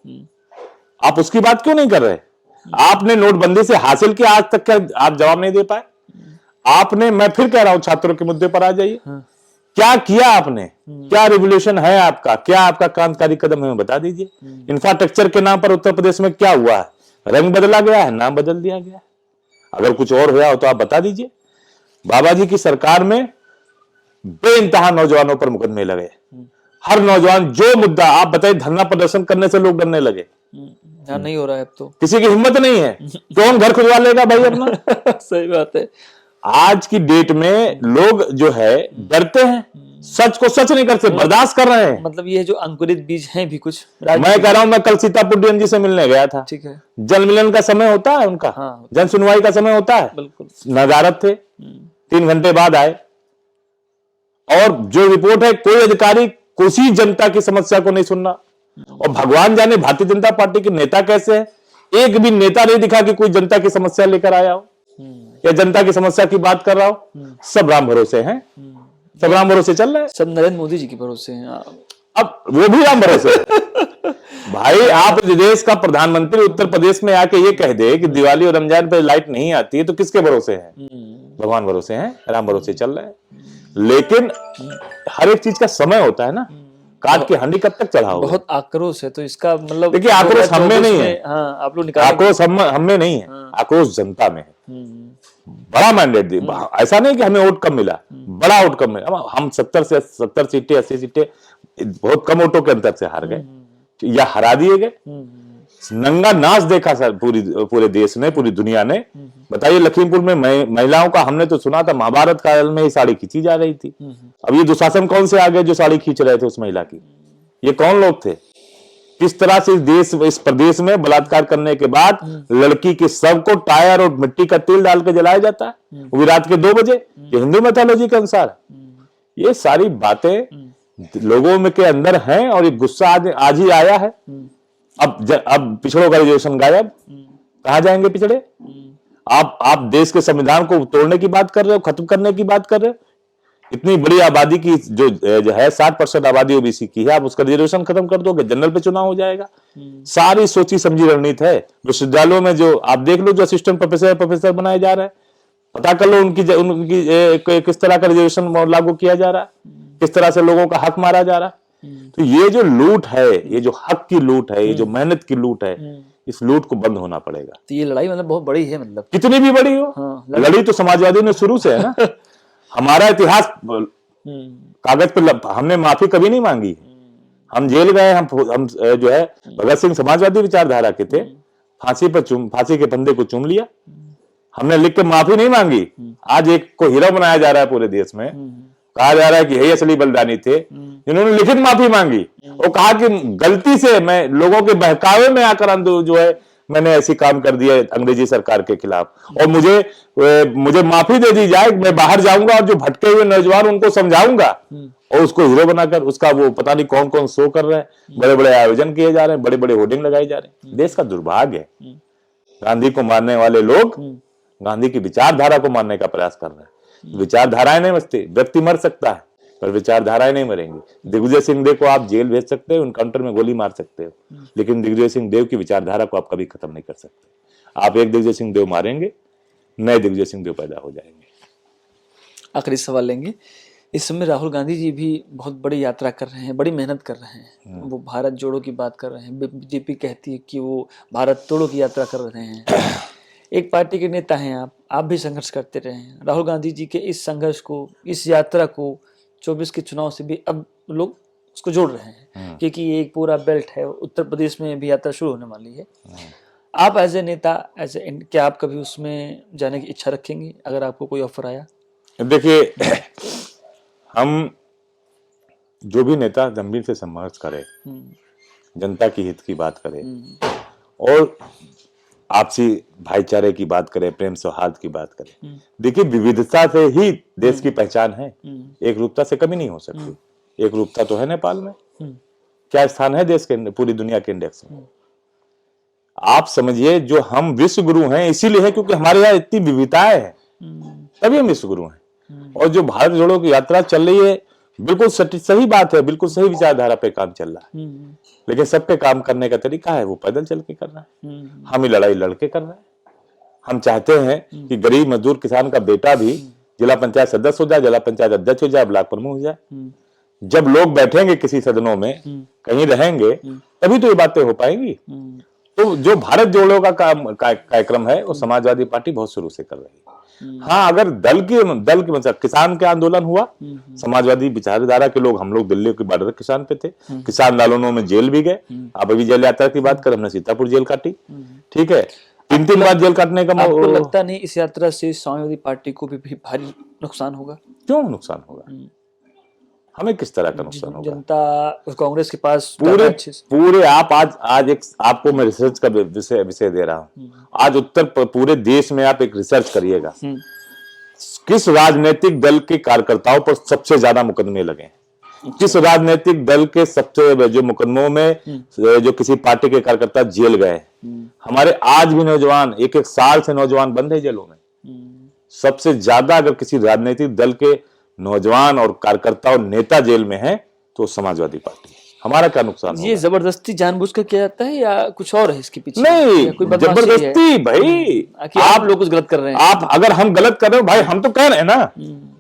आप उसकी बात क्यों नहीं कर रहे? आपने नोटबंदी से हासिल किया, आज तक क्या आप जवाब नहीं दे पाए? आपने, मैं फिर कह रहा हूं, छात्रों के मुद्दे पर आ जाइए। क्या किया आपने? क्या रिवोल्यूशन है आपका? क्या आपका क्रांतिकारी कदम है, बता दीजिए। इंफ्रास्ट्रक्चर के नाम पर उत्तर प्रदेश में क्या हुआ है? रंग बदला गया है, नाम बदल दिया गया है। अगर कुछ और हुआ हो तो आप बता दीजिए। बाबा जी की सरकार में बेइंतहा नौजवानों पर मुकदमे लगे। हर नौजवान, जो मुद्दा आप बताइए, धरना प्रदर्शन करने से लोग डरने लगे। नहीं हो रहा है अब तो, किसी की हिम्मत नहीं है। कौन घर खुदवा लेगा भाई अपना? सही बात है। आज की डेट में लोग जो है डरते हैं, सच को सच नहीं करते, बर्दाश्त कर रहे हैं। मतलब ये जो अंकुरित बीज हैं भी कुछ, मैं कह रहा हूं, मैं कल सीतापुर डीएम जी से मिलने गया था। ठीक है। जन मिलन का समय होता है उनका, हाँ, जन सुनवाई का समय होता है। बिल्कुल। नजारत थे, 3 घंटे बाद आए, और जो रिपोर्ट है, कोई अधिकारी किसी जनता की समस्या को नहीं सुन रहा। और भगवान जाने भारतीय जनता पार्टी के नेता कैसे हैं, एक भी नेता नहीं दिखा कि कोई जनता की समस्या लेकर आया हो या जनता की समस्या की बात कर रहा हो। सब राम भरोसे हैं, सब राम भरोसे चल रहे हैं, सब नरेंद्र मोदी जी के भरोसे हैं। अब वो भी राम भरोसे भाई आप देश का प्रधानमंत्री उत्तर प्रदेश में आके ये कह दे कि दिवाली और रमजान पे लाइट नहीं आती है, तो किसके भरोसे है? भगवान भरोसे हैं, राम भरोसे चल रहे हैं। लेकिन हर एक चीज का समय होता है ना, काट की हांडी कब तक चढ़ाओगे? बहुत आक्रोश है, तो इसका मतलब देखिए, आक्रोश हम में नहीं है। हाँ, आप लोग निकाल, आक्रोश हम में नहीं है, आक्रोश जनता में है। बड़ा मैंडेट दी, ऐसा नहीं कि हमें वोट कम मिला, बड़ा वोट कम मिला। हम 70 सीटें 80 सीटें बहुत कम वोटों के अंतर से हार गए या हरा दिए गए। नंगा नाच देखा सर पूरे देश ने, पूरी दुनिया ने। बताइए, लखीमपुर में महिलाओं का, हमने तो सुना था महाभारत काल में ही साड़ी खींची जा रही थी। अब ये दुशासन कौन से आ गए जो साड़ी खींच रहे थे उस महिला की? ये कौन लोग थे? किस तरह से इस प्रदेश में बलात्कार करने के बाद लड़की के शव को टायर और मिट्टी का तेल डाल के जलाया जाता है, वो भी रात के 2 बजे, ये हिंदू मैथोलॉजी के अनुसार। ये सारी बातें लोगों में के अंदर हैं और ये गुस्सा आज ही आया है। अब पिछड़ों का रिजर्वेशन गायब, कहां जाएंगे पिछड़े? आप देश के संविधान को तोड़ने की बात कर रहे हो, खत्म करने की बात कर रहे हो। इतनी बड़ी आबादी की जो है 60% आबादी ओबीसी की है, आप उसका रिजर्वेशन खत्म कर दोगे, जनरल पे चुनाव हो जाएगा। सारी सोची समझी रणनीति है। विश्वविद्यालयों में जो आप देख लो, जो असिस्टेंट प्रोफेसर बनाए जा रहे हैं, पता कर लो उनकी किस तरह का रिजर्वेशन लागू किया जा रहा है, किस तरह से लोगों का हक मारा जा रहा है। तो ये जो लूट है, ये जो हक की लूट है, ये जो मेहनत की लूट है, इस लूट को बंद होना पड़ेगा। तो ये लड़ाई मतलब बहुत बड़ी है, मतलब कितनी भी बड़ी हो। हाँ, लड़ी तो समाजवादी ने शुरू से है ना। हमारा इतिहास कागज पर हमने माफी कभी नहीं मांगी। हम जेल गए, हम जो है भगत सिंह समाजवादी विचारधारा के थे, फांसी के फंदे को चूम लिया, हमने लिख के माफी नहीं मांगी। आज एक को हीरो बनाया जा रहा है पूरे देश में, कहा जा रहा है कि यही असली बलिदानी थे जिन्होंने लिखित माफी मांगी और कहा कि गलती से मैं लोगों के बहकावे में आकर जो है मैंने ऐसी काम कर दिया अंग्रेजी सरकार के खिलाफ, और मुझे माफी दे दी जाए, मैं बाहर जाऊंगा और जो भटके हुए नौजवान उनको समझाऊंगा और उसको हीरो बनाकर उसका वो पता नहीं कौन कौन शो कर रहे हैं, बड़े बड़े आयोजन किए जा रहे हैं, बड़े बड़े होर्डिंग लगाए जा रहे हैं। देश का दुर्भाग्य है। गांधी को मारने वाले लोग गांधी की विचारधारा को मारने का प्रयास कर रहे हैं। विचारधाराएं नहीं मरती, व्यक्ति मर सकता है पर विचारधाराएं नहीं मरेंगी। दिग्विजय सिंह देव को आप जेल भेज सकते हो, इनकाउंटर में गोली मार सकते हो, लेकिन दिग्विजय सिंह देव की विचारधारा को आप कभी खत्म नहीं कर सकते। आप एक दिग्विजय सिंह देव मारेंगे, नए दिग्विजय सिंह देव पैदा हो जाएंगे। आखिरी सवाल लेंगे। इस समय राहुल गांधी जी भी बहुत बड़ी यात्रा कर रहे हैं, बड़ी मेहनत कर रहे हैं। वो भारत जोड़ो की बात कर रहे हैं, बीजेपी कहती है कि वो भारत तोड़ो की यात्रा कर रहे हैं। एक पार्टी के नेता हैं आप भी संघर्ष करते रहे हैं। राहुल गांधी जी के इस संघर्ष को, इस यात्रा को 24 के चुनाव से भी अब लोग उसको जोड़ रहे हैं, क्योंकि ये एक पूरा बेल्ट है। उत्तर प्रदेश में भी यात्रा शुरू होने वाली है। आप एज ए नेता, क्या आप कभी उसमें जाने की इच्छा रखेंगे अगर आपको कोई ऑफर आया? देखिए, हम जो भी नेता गंभीर से संघर्ष करे, जनता की हित की बात करे और आपसी भाईचारे की बात करें, प्रेम सौहार्द की बात करें। देखिए, विविधता से ही देश की पहचान है, एक रूपता से कभी नहीं हो सकती। एक रूपता तो है नेपाल में, क्या स्थान है देश के पूरी दुनिया के इंडेक्स में। आप समझिए, जो हम विश्व गुरु हैं इसीलिए है क्योंकि हमारे यहाँ इतनी विविधताएं हैं, तभी हम विश्व गुरु हैं। और जो भारत जोड़ो की यात्रा चल रही है, बिल्कुल सही बात है, बिल्कुल सही विचारधारा पे काम चल रहा है, लेकिन सब पे काम करने का तरीका है वो पैदल चल के कर रहा है। हम ही लड़ाई लड़के कर रहे हैं। हम चाहते हैं कि गरीब मजदूर किसान का बेटा भी जिला पंचायत सदस्य हो जाए, जिला पंचायत अध्यक्ष हो जाए, ब्लॉक प्रमुख हो जाए। जब लोग बैठेंगे किसी सदनों में, कहीं रहेंगे, तभी तो ये बातें हो पाएंगी। तो जो भारत जोड़ो का कार्यक्रम है वो समाजवादी पार्टी बहुत शुरू से कर रही है। हाँ, अगर दल की मतलब किसान के आंदोलन हुआ, समाजवादी विचारधारा के लोग, हम लोग दिल्ली के बॉर्डर किसान पे थे, किसान आंदोलनों में जेल भी गए। आप अभी जेल यात्रा की बात करें, हमने सीतापुर जेल काटी, ठीक है, 3 बार जेल काटने का। आपको लगता नहीं इस यात्रा से समाजवादी पार्टी को भी भारी नुकसान होगा? क्यों नुकसान होगा? हमें किस तरह का नुकसान होगा? जनता कांग्रेस के पास पूरे आप आज एक आपको मैं रिसर्च का विषय दे रहा हूँ। आज पूरे देश में आप एक रिसर्च करिएगा, किस राजनीतिक दल के कार्यकर्ताओं पर सबसे ज्यादा मुकदमे लगे, किस राजनीतिक दल के सबसे जो मुकदमों में जो किसी पार्टी के कार्यकर्ता जेल गए। हमारे आज भी नौजवान 1-1 साल से नौजवान बंद है जेलों में। सबसे ज्यादा अगर किसी राजनीतिक दल के नौजवान और कार्यकर्ता और नेता जेल में है तो समाजवादी पार्टी। हमारा क्या नुकसान? ये जबरदस्ती जानबूझ कर किया जाता है या कुछ और है इसके पीछे? नहीं, जबरदस्ती भाई, आप लोग कुछ गलत कर रहे हैं। आप अगर हम गलत कर रहे हो भाई, हम तो कह रहे हैं ना,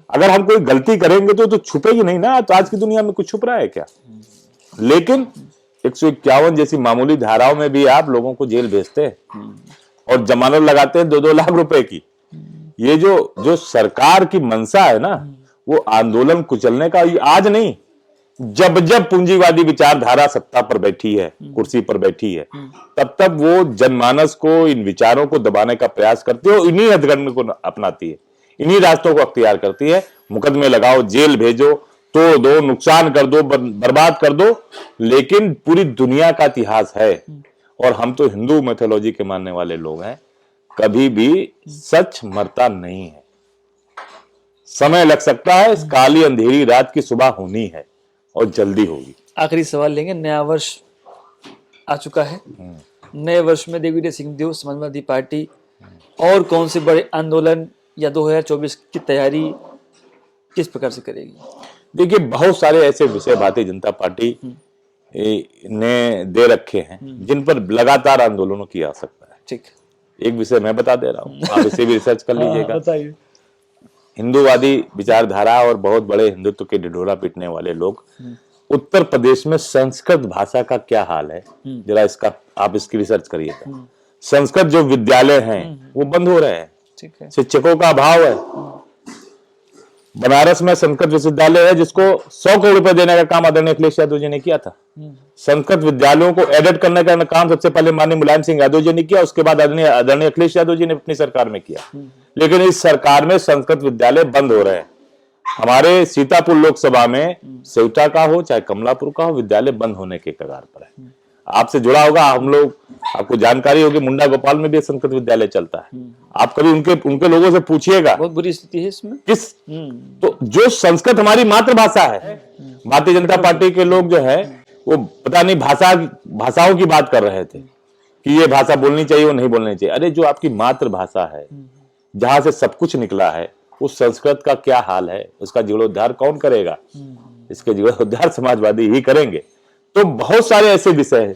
अगर हम कोई गलती करेंगे तो छुपेगी नहीं ना। तो आज की दुनिया में कुछ छुप रहा है क्या? लेकिन 151 जैसी मामूली धाराओं में भी आप लोगों को जेल भेजते हैं और जमानत लगाते हैं 2-2 लाख रुपए की। ये जो सरकार की मंशा है ना, वो आंदोलन कुचलने का आज नहीं, जब पूंजीवादी विचारधारा सत्ता पर बैठी है, कुर्सी पर बैठी है, तब वो जनमानस को, इन विचारों को दबाने का प्रयास करती है और इन्हीं हथकंडे को अपनाती है, इन्हीं रास्तों को अख्तियार करती है। मुकदमे लगाओ, जेल भेजो, तोड़ दो, नुकसान कर दो, बर्बाद कर दो, लेकिन पूरी दुनिया का इतिहास है और हम तो हिंदू मैथोलॉजी के मानने वाले लोग हैं, कभी भी सच मरता नहीं है। समय लग सकता है, इस काली अंधेरी रात की सुबह होनी है और जल्दी होगी। आखिरी सवाल लेंगे, नया वर्ष आ चुका है, नए वर्ष में दिग्विजय सिंह, समाजवादी पार्टी और कौन से बड़े आंदोलन या 2024 की तैयारी किस प्रकार से करेगी? देखिए, बहुत सारे ऐसे विषय भारतीय जनता पार्टी ने दे रखे हैं जिन पर लगातार आंदोलनों की आवश्यकता है। ठीक, एक विषय मैं बता दे रहा हूँ, आप इसे भी रिसर्च कर लीजिएगा। बताइए। हिंदूवादी विचारधारा और बहुत बड़े हिंदुत्व के ढिढोरा पीटने वाले लोग, उत्तर प्रदेश में संस्कृत भाषा का क्या हाल है, जरा आप इसकी रिसर्च करिएगा। संस्कृत जो विद्यालय हैं वो बंद हो रहे हैं, ठीक है, शिक्षकों का अभाव है। बनारस में संस्कृत विश्वविद्यालय है जिसको 100 करोड़ रुपए देने का काम आदरणीय अखिलेश यादव जी ने किया था। संस्कृत विद्यालयों को एडिट करने का काम सबसे पहले माननीय मुलायम सिंह यादव जी ने किया, उसके बाद आदरणीय अखिलेश यादव जी ने अपनी सरकार में किया। लेकिन इस सरकार में संस्कृत विद्यालय बंद हो रहे हैं। हमारे सीतापुर लोकसभा में सेवटा का हो चाहे कमलापुर का हो, विद्यालय बंद होने के कगार पर है। आपसे जुड़ा होगा, हम लोग, आपको जानकारी होगी, मुंडा गोपाल में भी संस्कृत विद्यालय चलता है। आप कभी उनके लोगों से पूछिएगा, बहुत बुरी स्थिति है इसमें। तो जो संस्कृत हमारी मातृभाषा है, भारतीय जनता पार्टी के लोग जो है वो पता नहीं भाषाओं की बात कर रहे थे कि ये भाषा बोलनी चाहिए, वो नहीं बोलनी चाहिए। अरे जो आपकी मातृभाषा है, जहां से सब कुछ निकला है, उस संस्कृत का क्या हाल है, उसका जीर्णोद्धार कौन करेगा? इसके जीर्णोद्धार समाजवादी ही करेंगे। तो बहुत सारे ऐसे विषय हैं,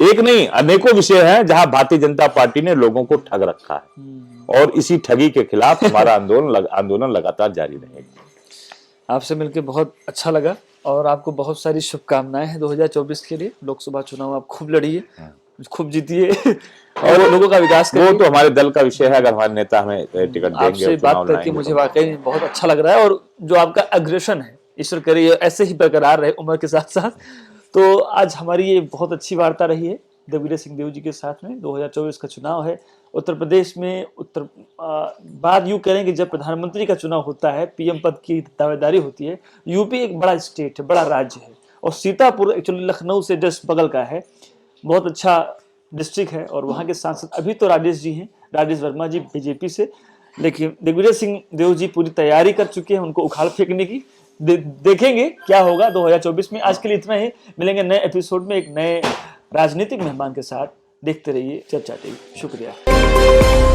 एक नहीं अनेकों विषय हैं जहां भारतीय जनता पार्टी ने लोगों को ठग रखा है और इसी ठगी के खिलाफ हमारा आंदोलन लगातार जारी रहेगा। आपसे मिलकर बहुत अच्छा लगा और आपको बहुत सारी शुभकामनाएं हैं 2024 के लिए। लोकसभा चुनाव आप खूब लड़िए, खूब जीतिए और लोगों का विकास करिए। वो तो हमारे दल का विषय है, अगर हमारे नेता हमें टिकट देंगे। आपसे बात करके मुझे वाकई बहुत अच्छा लग रहा है और जो आपका अग्रेशन है, ईश्वर करे ऐसे ही बरकरार रहे उम्र के साथ साथ। तो आज हमारी ये बहुत अच्छी वार्ता रही है दिग्विजय सिंह जी के साथ में। 2024 का चुनाव है उत्तर प्रदेश में। बात यूं करें कि जब प्रधानमंत्री का चुनाव होता है, पीएम पद की दावेदारी होती है, यूपी एक बड़ा स्टेट है, बड़ा राज्य है और सीतापुर एक्चुअली लखनऊ से जस्ट बगल का है, बहुत अच्छा डिस्ट्रिक्ट है। और वहाँ के सांसद अभी तो राजेश जी हैं, राजेश वर्मा जी बीजेपी से, लेकिन दिग्विजय सिंह जी पूरी तैयारी कर चुके हैं उनको उखाड़ फेंकने की। देखेंगे क्या होगा 2024 में। आज के लिए इतना ही, मिलेंगे नए एपिसोड में एक नए राजनीतिक मेहमान के साथ। देखते रहिए चर्चा टीवी। शुक्रिया।